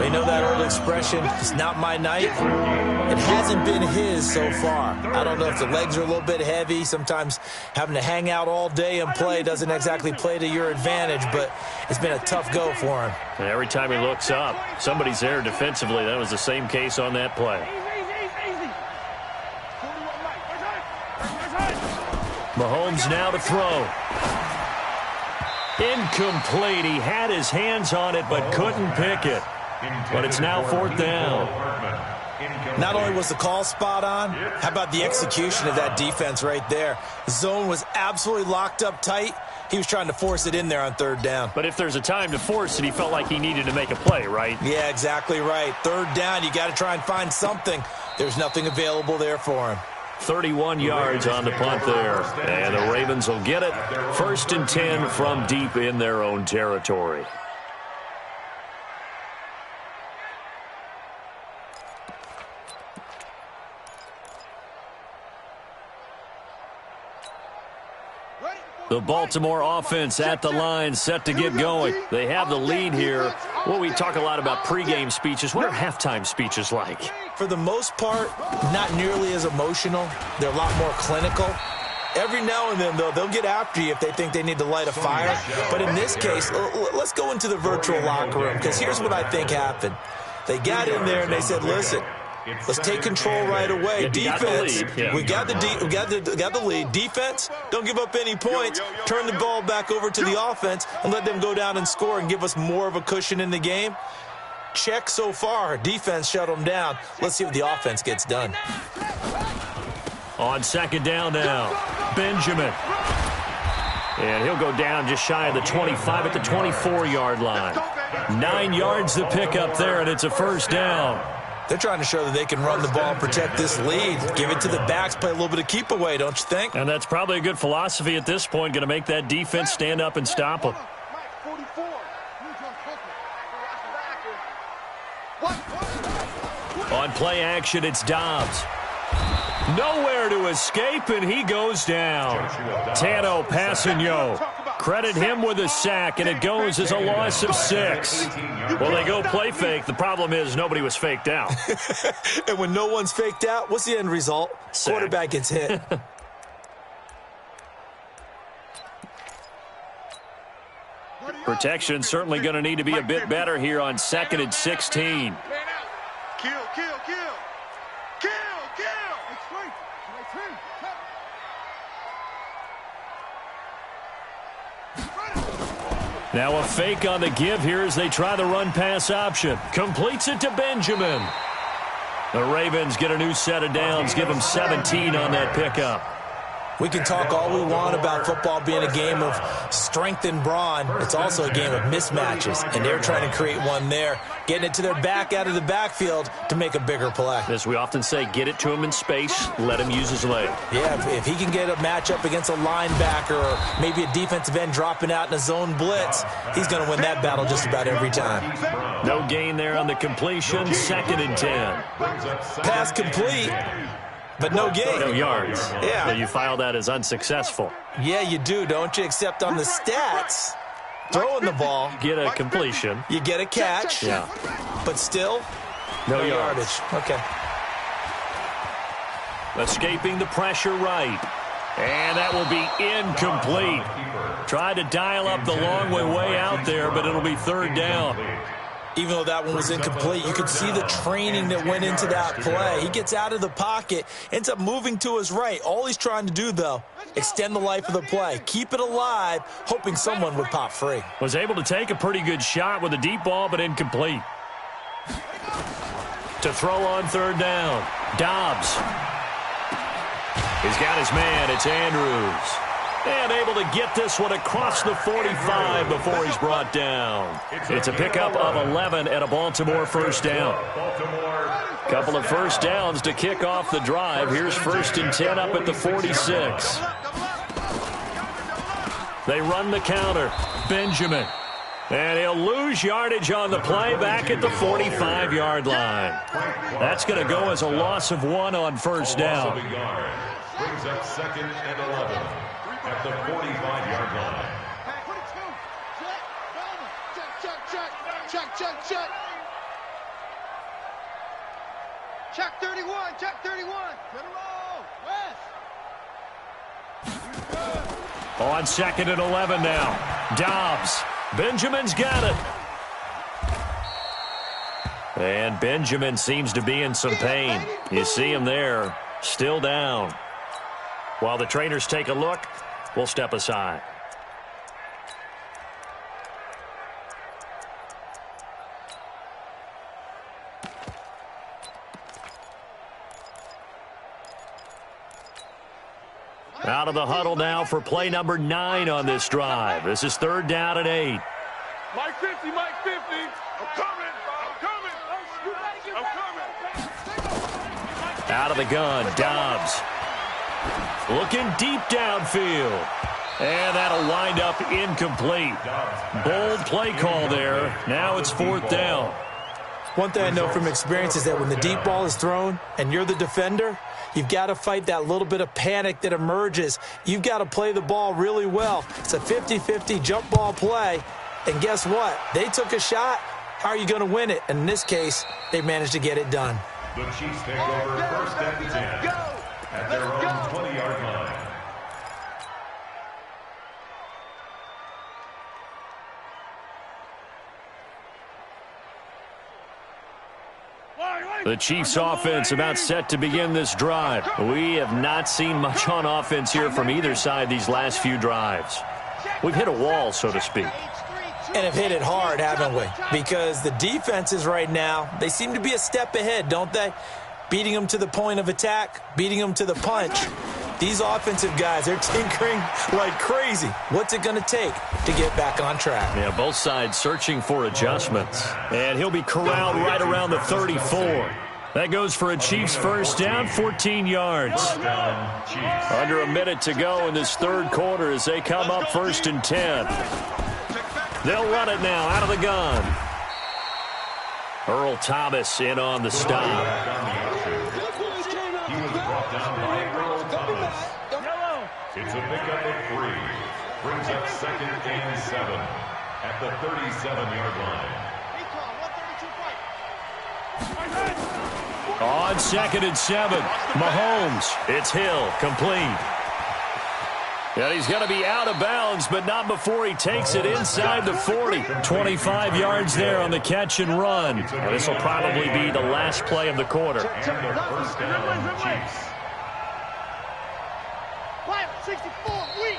They know that old expression, it's not my night. It hasn't been his so far. I don't know if the legs are a little bit heavy. Sometimes having to hang out all day and play doesn't exactly play to your advantage, but it's been a tough go for him. And every time he looks up, somebody's there defensively. That was the same case on that play. Mahomes now to throw. Incomplete. He had his hands on it but couldn't pick it. But it's now 4th down. Not only was the call spot on, how about the execution of that defense right there? The zone was absolutely locked up tight. He was trying to force it in there on 3rd down. But if there's a time to force it, he felt like he needed to make a play, right? Yeah, exactly right. 3rd down, you got to try and find something. There's nothing available there for him. 31 yards on the punt there. And the Ravens will get it. 1st and 10 from deep in their own territory. The Baltimore offense at the line, set to get going. They have the lead here. Well, we talk a lot about pregame speeches. What are halftime speeches like? For the most part, not nearly as emotional. They're a lot more clinical. Every now and then, though, they'll get after you if they think they need to light a fire. But in this case, let's go into the virtual locker room, because here's what I think happened. They got in there and they said, listen, let's take control right away. Defense, we got the lead. Defense, don't give up any points. Turn the ball back over to the offense and let them go down and score and give us more of a cushion in the game. Check so far. Defense shut them down. Let's see what the offense gets done. On 2nd down now, Benjamin. And he'll go down just shy of the 25 at the 24-yard line. 9 yards to pick up there, and it's a 1st down. They're trying to show that they can run the ball and protect this lead. Give it to the backs, play a little bit of keep away, don't you think? And that's probably a good philosophy at this point, going to make that defense stand up and stop them. On play action, it's Dobbs. Nowhere to escape, and he goes down. Tano Passanio. Credit him with a sack, and it goes as a loss of 6. Well, they go play fake. The problem is nobody was faked out. And when no one's faked out, what's the end result? Sack. Quarterback gets hit. Protection certainly going to need to be a bit better here on 2nd and 16. Kill. Now a fake on the give here as they try the run-pass option. Completes it to Benjamin. The Ravens get a new set of downs, give them 17 on that pickup. We can talk all we want about football being a game of strength and brawn. It's also a game of mismatches, and they're trying to create one there, getting it to their back out of the backfield to make a bigger play. As we often say, get it to him in space, let him use his leg. Yeah, if he can get a matchup against a linebacker or maybe a defensive end dropping out in a zone blitz, he's going to win that battle just about every time. No gain there on the completion, 2nd and 10. Pass complete. But no gain. No yards. Yeah. So you file that as unsuccessful. Yeah, you do, don't you? Except on the stats, throwing the ball, Get a completion. you get a catch. Yeah. But still, No yardage. Okay. Escaping the pressure right. And that will be incomplete. Tried to dial up the long way out there, but it'll be 3rd down. Even though that one was incomplete, you could see the training that went into that play. He gets out of the pocket, ends up moving to his right. All he's trying to do, though, extend the life of the play. Keep it alive, hoping someone would pop free. Was able to take a pretty good shot with a deep ball, but incomplete. To throw on 3rd down, Dobbs. He's got his man. It's Andrews. And able to get this one across the 45 before he's brought down. It's a pickup of 11 at a Baltimore 1st down. Couple of 1st downs to kick off the drive. Here's 1st and 10 up at the 46. They run the counter. Benjamin. And he'll lose yardage on the play back at the 45-yard line. That's going to go as a loss of 1 on 1st down. Brings up 2nd and 11. At the 45-yard line. Check. Check 31, check 31. Get a roll, West. On 2nd and 11 now. Dobbs. Benjamin's got it. And Benjamin seems to be in some pain. You see him there, still down. While the trainers take a look, we'll step aside. Out of the huddle now for play number 9 on this drive. This is 3rd down and 8. Mike 50, Mike 50. I'm coming. I'm coming. Out of the gun, Dobbs. Looking deep downfield. And that'll wind up incomplete. Bold play call there. Now it's 4th down. One thing I know from experience is that when the deep ball is thrown and you're the defender, you've got to fight that little bit of panic that emerges. You've got to play the ball really well. It's a 50-50 jump ball play. And guess what? They took a shot. How are you going to win it? And in this case, they managed to get it done. The Chiefs take over 1st and 10 at their own 20-yard line. The Chiefs offense about set to begin this drive. We have not seen much on offense here from either side these last few drives. We've hit a wall, so to speak. And have hit it hard, haven't we? Because the defenses right now, they seem to be a step ahead, don't they? Beating them to the point of attack, beating them to the punch. These offensive guys, they're tinkering like crazy. What's it going to take to get back on track? Yeah, both sides searching for adjustments. And he'll be corralled right around the 34. That goes for a Chiefs 1st down, 14 yards. Under a minute to go in this 3rd quarter as they come up 1st and 10. They'll run it now out of the gun. Earl Thomas in on the stop. He was brought down by Earl Thomas. It's a pickup of 3. Brings up 2nd and 7 at the 37-yard line. On 2nd and 7, Mahomes. It's Hill, complete. And he's going to be out of bounds, but not before he takes it inside the 40. 25 yards there on the catch and run. And this will probably be the last play of the quarter. And a 1st down, Chiefs. 64, weak.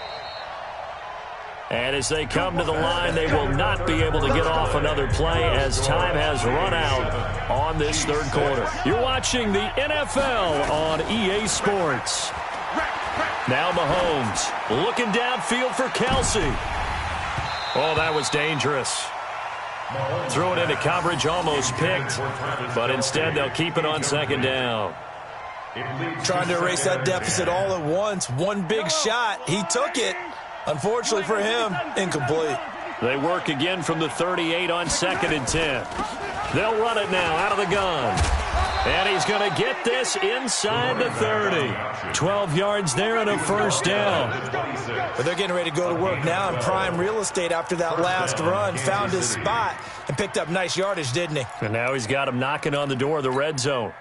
And as they come to the line, they will not be able to get off another play as time has run out on this 3rd quarter. You're watching the NFL on EA Sports. Now Mahomes looking downfield for Kelsey. Oh, that was dangerous. Threw it into coverage, almost picked, but instead they'll keep it on 2nd down. Trying to erase that deficit all at once. One big shot. He took it. Unfortunately for him, incomplete. They work again from the 38 on 2nd and 10. They'll run it now out of the gun. And he's going to get this inside the 30. 12 yards there and a 1st down. But they're getting ready to go to work now in prime real estate after that last run. Found his spot and picked up nice yardage, didn't he? And now he's got him knocking on the door of the red zone.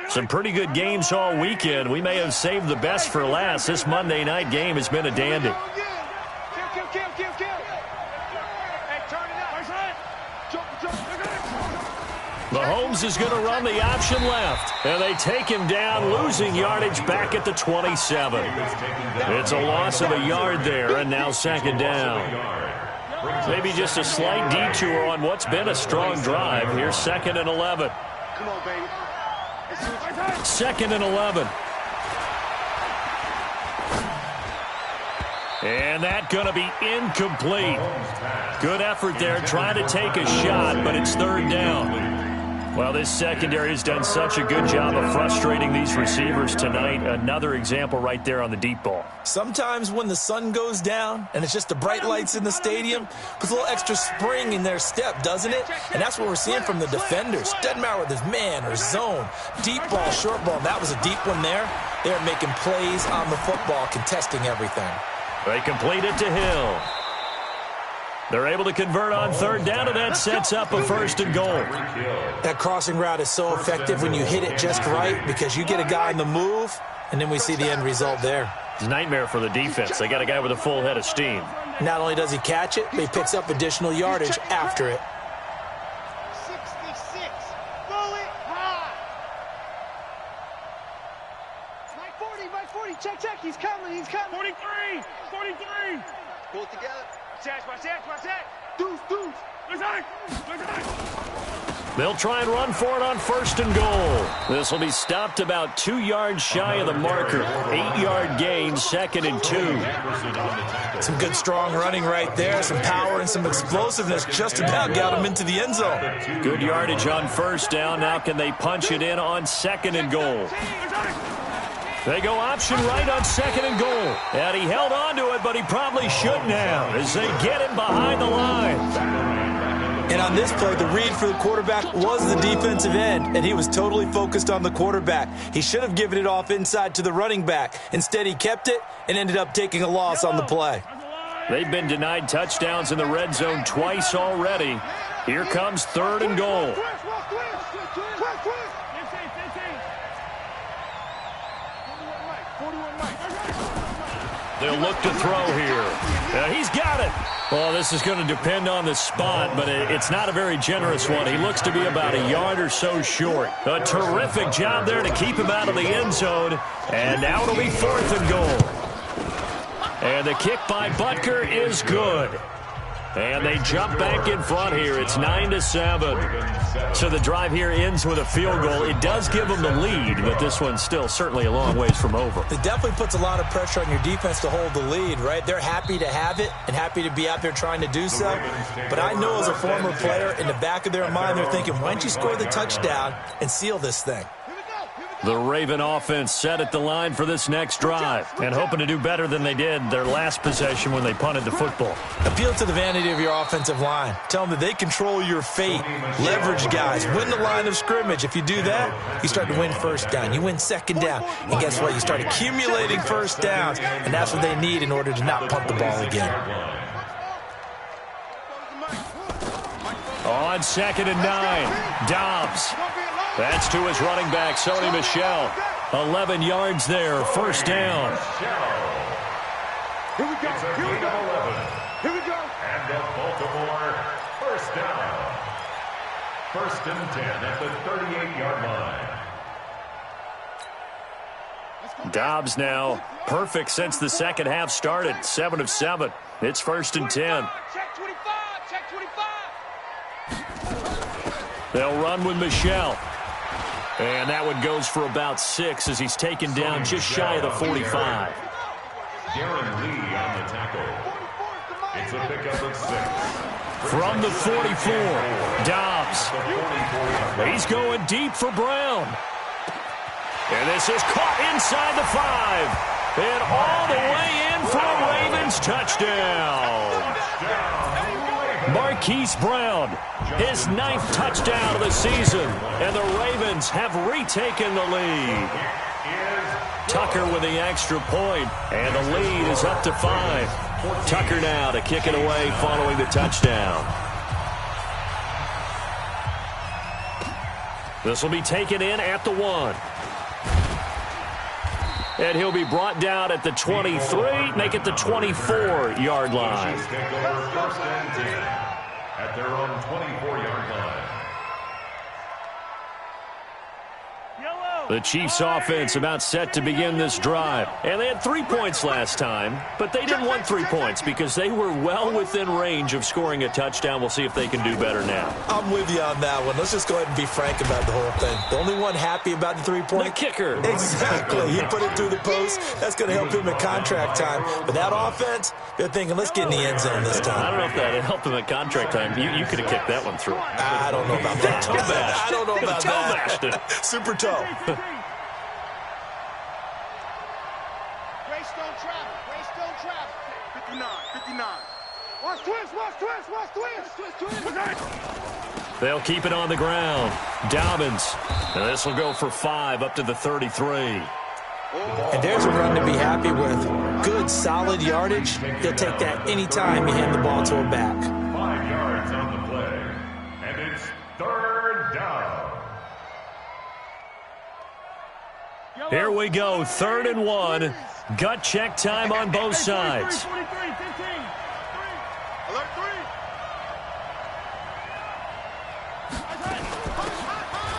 Some pretty good games all weekend. We may have saved the best for last. This Monday night game has been a dandy. Mahomes is going to run the option left. And they take him down, losing yardage back at the 27. It's a loss of a yard there, and now 2nd down. Maybe just a slight detour on what's been a strong drive. Here's 2nd and 11. Come on, baby. 2nd and 11. And that's going to be incomplete. Good effort there, trying to take a shot, but it's 3rd down. Well, this secondary has done such a good job of frustrating these receivers tonight. Another example right there on the deep ball. Sometimes when the sun goes down and it's just the bright lights in the stadium, puts a little extra spring in their step, doesn't it? And that's what we're seeing from the defenders. Doesn't matter whether it's man or zone. Deep ball, short ball. That was a deep one there. They're making plays on the football, contesting everything. They complete it to Hill. They're able to convert on third down, and that sets up a first and goal. That crossing route is so effective when you hit it just right because you get a guy on the move, and then we see the end result there. It's a nightmare for the defense. They got a guy with a full head of steam. Not only does he catch it, but he picks up additional yardage after it. 66. Bullet high. Mike 40. Check. He's coming. 43. Pull it together. Watch that. Deuce. They'll try and run for it on first and goal. This will be stopped about 2 yards shy of the marker. 8-yard gain, 2nd and 2. Some good strong running right there, some power and some explosiveness just about got him into the end zone. Good yardage on first down. Now can they punch it in on 2nd and goal? They go option right on 2nd and goal. And he held on to it, but he probably shouldn't have as they get him behind the line. And on this play, the read for the quarterback was the defensive end, and he was totally focused on the quarterback. He should have given it off inside to the running back. Instead, he kept it and ended up taking a loss on the play. They've been denied touchdowns in the red zone twice already. Here comes 3rd and goal. They'll look to throw here. He's got it. Well, this is going to depend on the spot, but it's not a very generous one. He looks to be about a yard or so short. A terrific job there to keep him out of the end zone. And now it'll be 4th and goal. And the kick by Butker is good. And they jump back in front here. It's 9-7. So the drive here ends with a field goal. It does give them the lead, but this one's still certainly a long ways from over. It definitely puts a lot of pressure on your defense to hold the lead, right? They're happy to have it and happy to be out there trying to do so. But I know as a former player, in the back of their mind, they're thinking, why don't you score the touchdown and seal this thing? The Raven offense set at the line for this next drive and hoping to do better than they did their last possession when they punted the football. Appeal to the vanity of your offensive line. Tell them that they control your fate. Leverage guys. Win the line of scrimmage. If you do that, you start to win first down. You win second down. And guess what? You start accumulating first downs, and that's what they need in order to not punt the ball again. On 2nd and 9, Dobbs. That's to his running back, Sony Michel. 11 yards there, first down. Here we go. And the Baltimore first down. 1st and 10 at the 38-yard line. Dobbs now perfect since the second half started. 7 of 7. It's 1st and 10. Check 25. They'll run with Michel. And that one goes for about 6 as he's taken down just shy of the 45. Darren Lee on the tackle. It's a pickup of 6. From the 44, Dobbs. He's going deep for Brown. And this is caught inside the 5. And all the way in for a Ravens touchdown. Marquise Brown, his 9th touchdown of the season, and the Ravens have retaken the lead. Tucker with the extra point, and the lead is up to 5. Tucker now to kick it away following the touchdown. This will be taken in at the 1. And he'll be brought down at the 23, make it the 24-yard line. At their own 24-yard line. The Chiefs offense about set to begin this drive. And they had 3 points last time, but they didn't want 3 points because they were well within range of scoring a touchdown. We'll see if they can do better now. I'm with you on that one. Let's just go ahead and be frank about the whole thing. The only one happy about the 3-point? The kicker. Exactly. He put it through the post. That's going to help him at contract time. But that offense, they're thinking, let's get in the end zone this time. I don't know if that helped him at contract time. You could have kicked that one through. I don't know about that. Toe bashed. I don't know about toe that. bashed it. Super toe. Greystone travel. 59. Watch twist. They'll keep it on the ground. Dobbins. And this will go for 5 up to the 33. And there's a run to be happy with. Good, solid yardage. He'll take that anytime you hand the ball to a back. Here we go, 3rd and 1. Gut check time on both sides. 43, 15. Alert 3.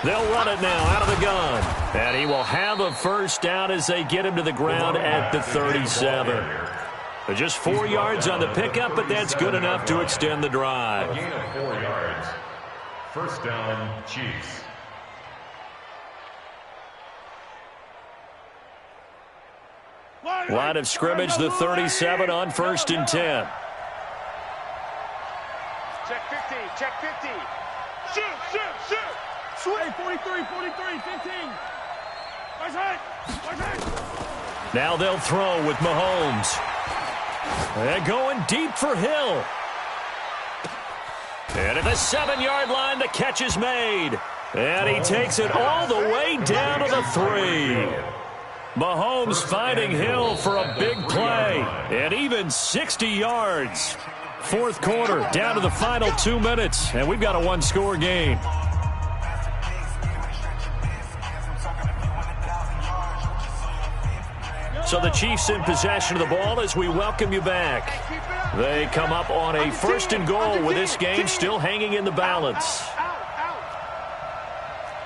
They'll run it now out of the gun. And he will have a first down as they get him to the ground at the 37. Just 4 yards on the pickup, but that's good enough to extend the drive. A gain of 4 yards. First down, Chiefs. Line of scrimmage, the 37 on 1st and 10. Check 50, check 50. Shoot. Swing. 43, 15. Watch it. Now they'll throw with Mahomes. They're going deep for Hill. And at the 7-yard line, the catch is made. And he takes it all the way down to the 3. Mahomes finding Hill for a big play. And even 60 yards. 4th quarter, down to the final 2 minutes. And we've got a 1-score game. So the Chiefs in possession of the ball as we welcome you back. They come up on a 1st and goal with this game still hanging in the balance. Out.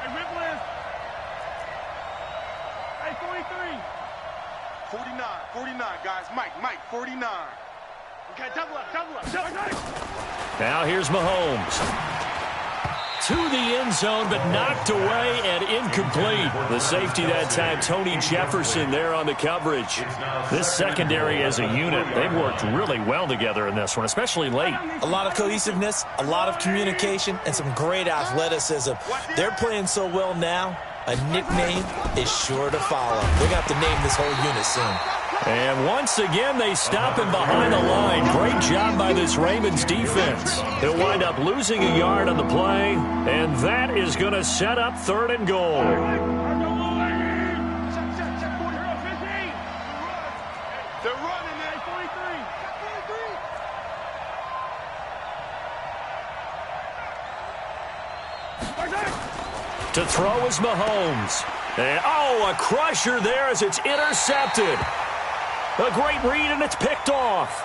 Hey, Whiplash. Hey, 43. 49, guys. Mike, 49. Okay, double up. Now here's Mahomes. To the end zone, but knocked away and incomplete. The safety that time, Tony Jefferson, there on the coverage. This secondary as a unit, they've worked really well together in this one, especially late. A lot of cohesiveness, a lot of communication, and some great athleticism. They're playing so well now, a nickname is sure to follow. They're going to have to name this whole unit soon. And once again, they stop him behind the line. Great job by this Ravens defense. He'll wind up losing a yard on the play, and that is going to set up 3rd and goal. They're running it. 43. To throw is Mahomes. And, a crusher there as it's intercepted. A great read, and it's picked off.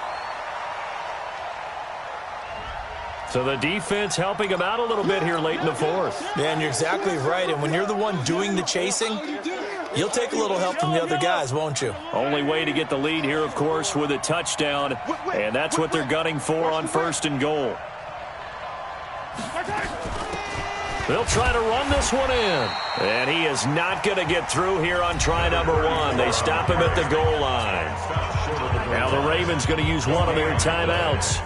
So the defense helping him out a little bit here late in the 4th. Yeah, and you're exactly right. And when you're the one doing the chasing, you'll take a little help from the other guys, won't you? Only way to get the lead here, of course, with a touchdown. And that's what they're gunning for on 1st and goal. They'll try to run this one in. And he is not going to get through here on try number 1. They stop him at the goal line. Now the Ravens going to use one of their timeouts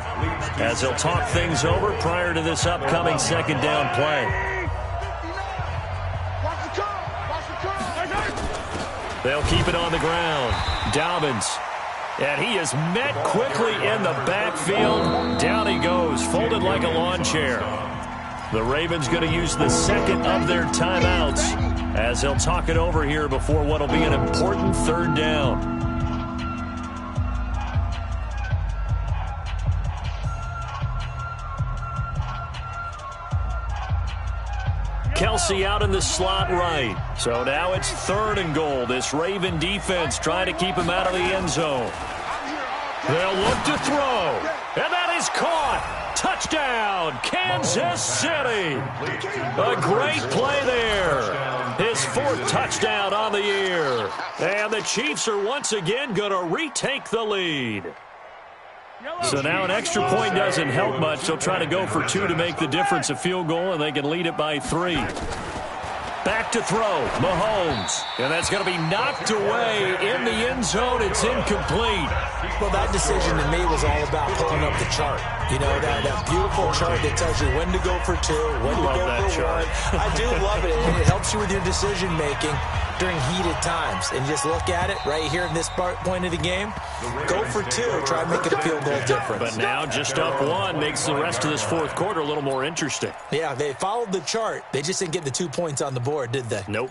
as they'll talk things over prior to this upcoming 2nd down play. They'll keep it on the ground. Dobbins. And he is met quickly in the backfield. Down he goes, folded like a lawn chair. The Ravens going to use the 2nd of their timeouts as they'll talk it over here before what will be an important 3rd down. Kelsey out in the slot right. So now it's 3rd and goal. This Raven defense trying to keep him out of the end zone. They'll look to throw. And that is caught. Touchdown, Kansas City. A great play there. His 4th touchdown on the year. And the Chiefs are once again going to retake the lead. So now an extra point doesn't help much. They'll try to go for 2 to make the difference a field goal, and they can lead it by 3. Back to throw, Mahomes. And that's going to be knocked away in the end zone. It's incomplete. Well, that decision to me was all about pulling up the chart. You know, that beautiful chart that tells you when to go for 2, when to go for 1. I do love it. And it helps you with your decision-making during heated times. And just look at it right here in this point of the game. Go for 2. Try and make it a field goal difference. But now just up 1 makes the rest of this 4th quarter a little more interesting. Yeah, they followed the chart. They just didn't get the 2 points on the board, did they? Nope.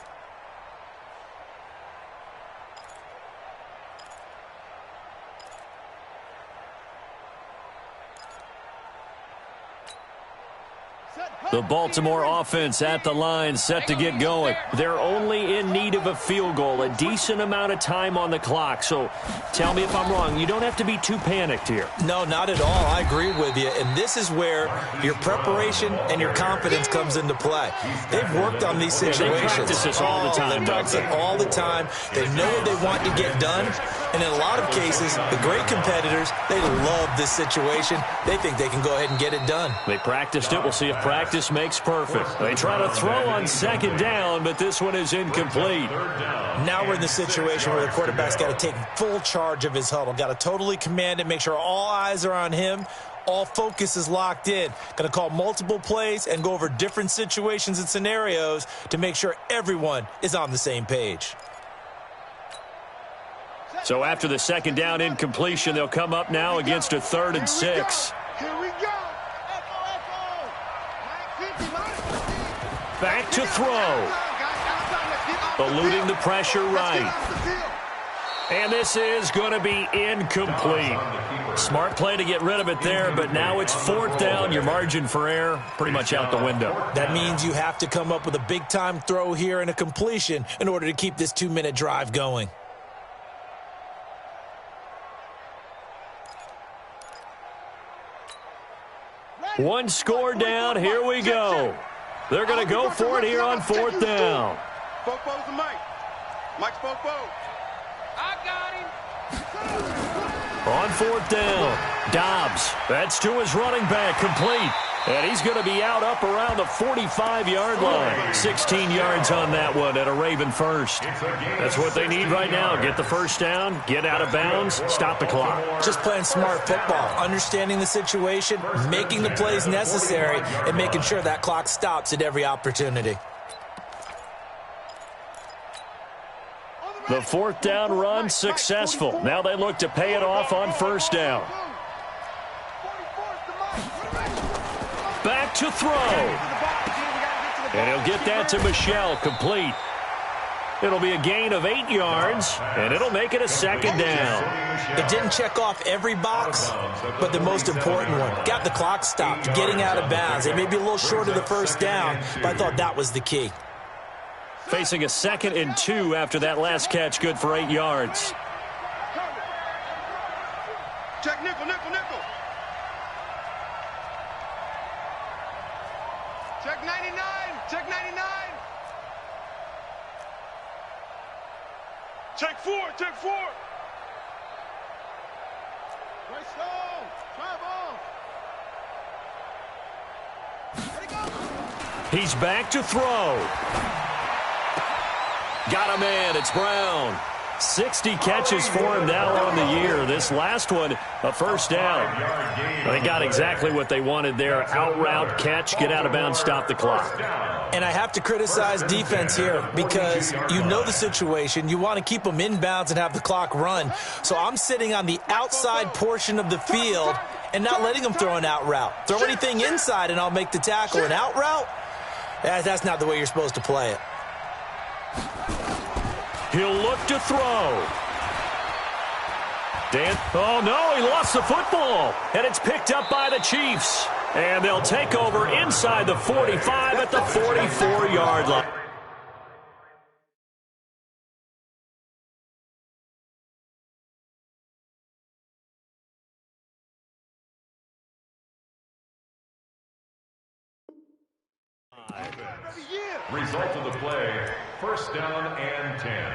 The Baltimore offense at the line, set to get going. They're only in need of a field goal, a decent amount of time on the clock. So tell me if I'm wrong. You don't have to be too panicked here. No, not at all. I agree with you. And this is where your preparation and your confidence comes into play. They've worked on these situations. They practice this all the time. They practice it all the time. They know what they want to get done. And in a lot of cases, the great competitors, they love this situation. They think they can go ahead and get it done. They practiced it. We'll see if practice makes perfect. They try to throw on second down, but this one is incomplete. Now we're in the situation where the quarterback's got to take full charge of his huddle. Got to totally command it, make sure all eyes are on him. All focus is locked in. Going to call multiple plays and go over different situations and scenarios to make sure everyone is on the same page. So after the second down incompletion, they'll come up now against a 3rd and 6. Here we go. Back to throw. Eluding the pressure right. And this is going to be incomplete. Smart play to get rid of it there, but now it's 4th down. Your margin for error pretty much out the window. That means you have to come up with a big-time throw here and a completion in order to keep this 2-minute drive going. One score down. Here we go. They're going to go for it here on 4th down. Fofo's the Mike. Mike's Fofo. I got him. On 4th down, Dobbs. That's to his running back, complete. And he's going to be out up around the 45-yard line. 16 yards on that one at a Raven first. That's what they need right now. Get the first down, get out of bounds, stop the clock. Just playing smart football, understanding the situation, making the plays necessary, and making sure that clock stops at every opportunity. The 4th down run successful. Now they look to pay it off on 1st down. Back to throw. And he'll get that to Michel, complete. It'll be a gain of 8 yards, and it'll make it a 2nd down. It didn't check off every box, but the most important one. Got the clock stopped, getting out of bounds. It may be a little short of the 1st down, but I thought that was the key. Facing a 2nd and 2 after that last catch, good for 8 yards. Check nickel, nickel, nickel. Check 99, check 99. Check 4, check 4. Right slow. Travel. There he goes. He's back to throw. Got a man. It's Brown. 60 catches for him now on the year. This last one, a 1st down. They got exactly what they wanted there. Out route, catch, get out of bounds, stop the clock. And I have to criticize defense here because you know the situation. You want to keep them inbounds and have the clock run. So I'm sitting on the outside portion of the field and not letting them throw an out route. Throw anything inside and I'll make the tackle. An out route? That's not the way you're supposed to play it. He'll look to throw. Oh, no, he lost the football. And it's picked up by the Chiefs. And they'll take over inside the 45 at the 44-yard line. Result of the play, 1st down and 10.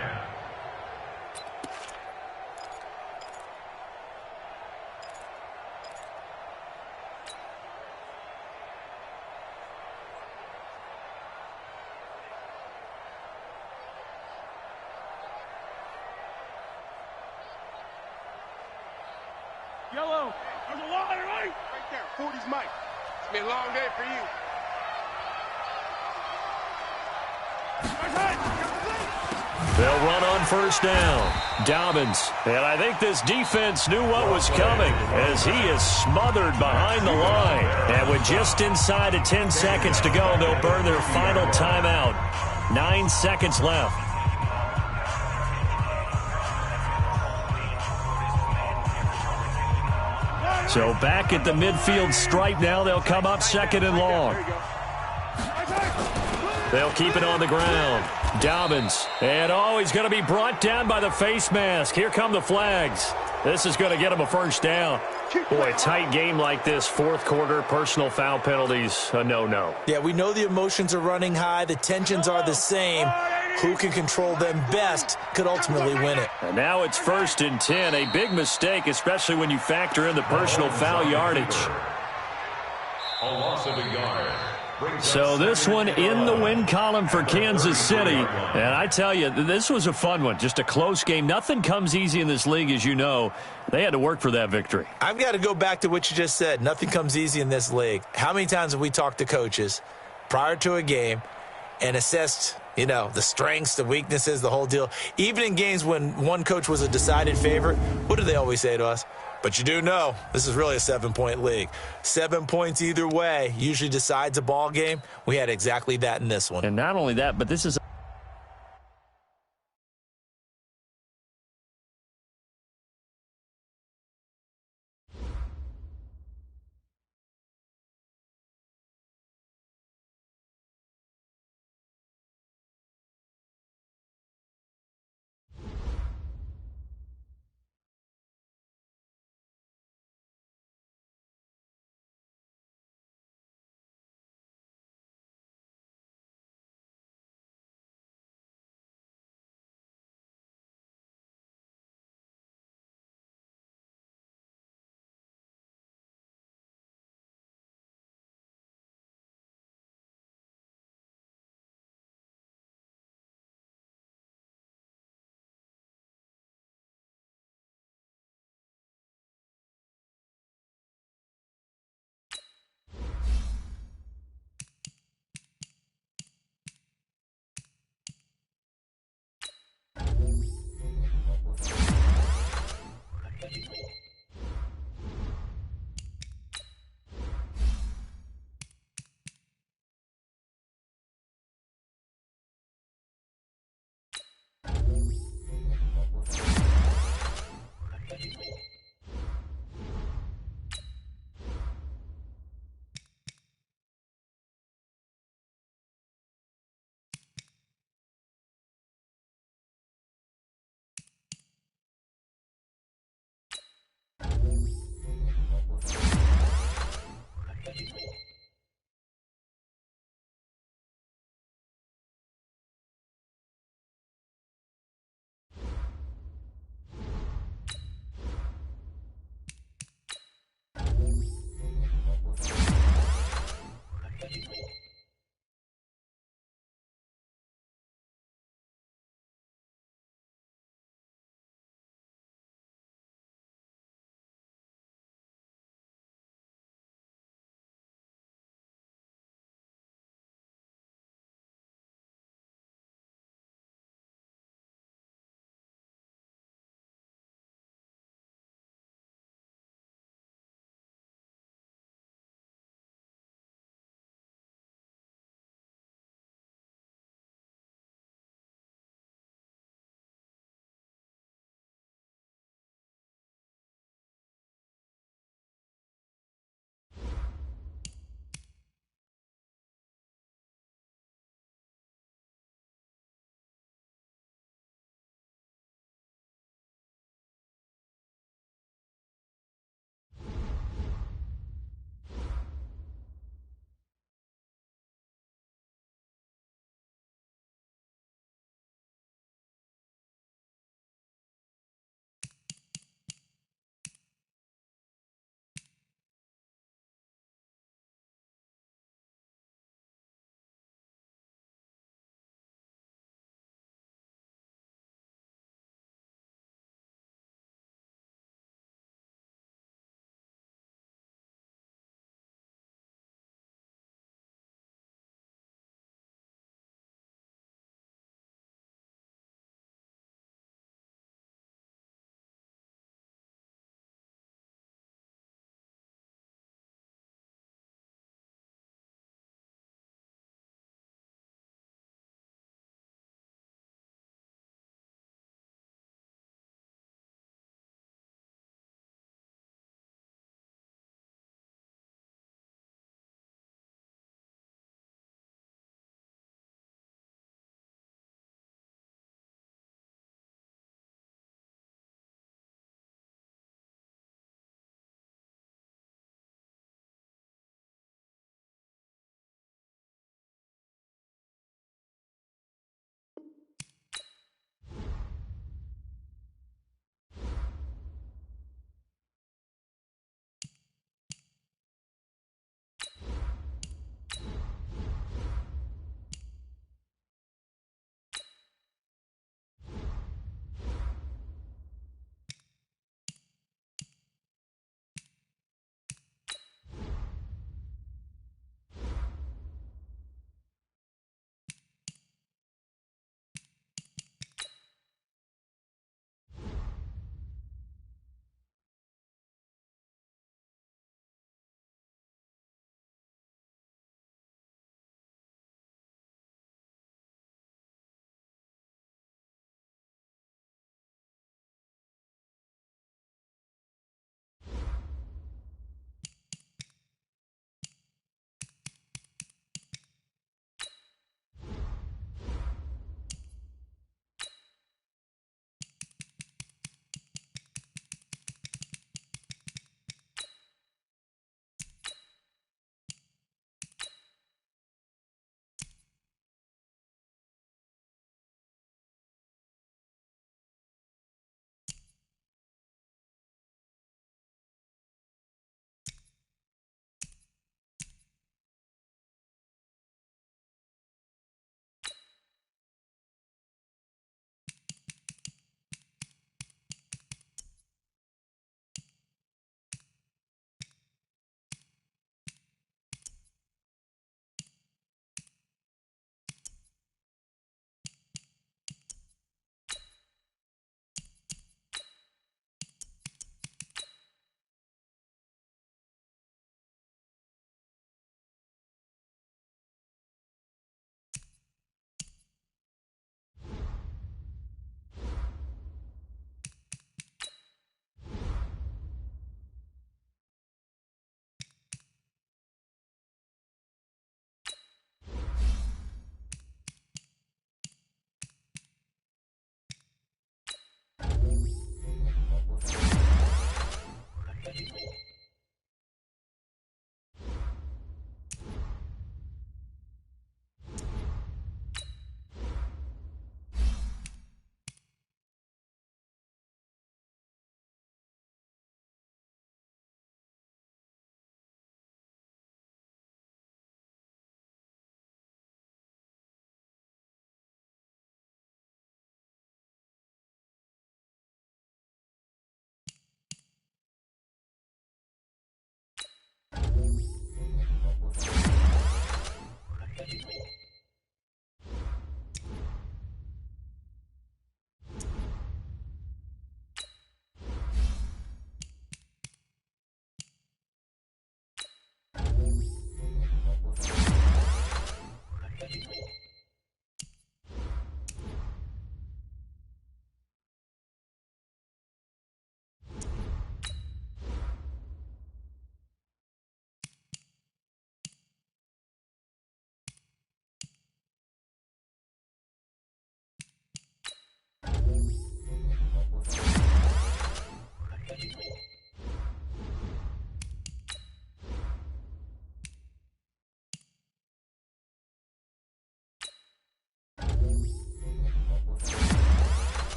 Yellow. There's a line, right? Right there, 40's Mike. It's been a long day for you. They'll run on 1st down. Dobbins. And I think this defense knew what was coming as he is smothered behind the line. And with just inside of 10 seconds to go, they'll burn their final timeout. 9 seconds left. So back at the midfield stripe now, they'll come up 2nd and long. They'll keep it on the ground. Dobbins. And, he's going to be brought down by the face mask. Here come the flags. This is going to get him a first down. Boy, a tight game like this, fourth quarter, personal foul penalties, a no-no. Yeah, we know the emotions are running high. The tensions are the same. Who can control them best could ultimately win it. And now it's 1st and 10. A big mistake, especially when you factor in the personal foul yardage. A loss of a yard. So this one in the win column for Kansas City. And I tell you, this was a fun one. Just a close game. Nothing comes easy in this league, as you know. They had to work for that victory. I've got to go back to what you just said. Nothing comes easy in this league. How many times have we talked to coaches prior to a game and assessed, the strengths, the weaknesses, the whole deal? Even in games when one coach was a decided favorite, what do they always say to us? But you do know this is really a 7-point league. 7 points either way usually decides a ball game. We had exactly that in this one. And not only that, but this is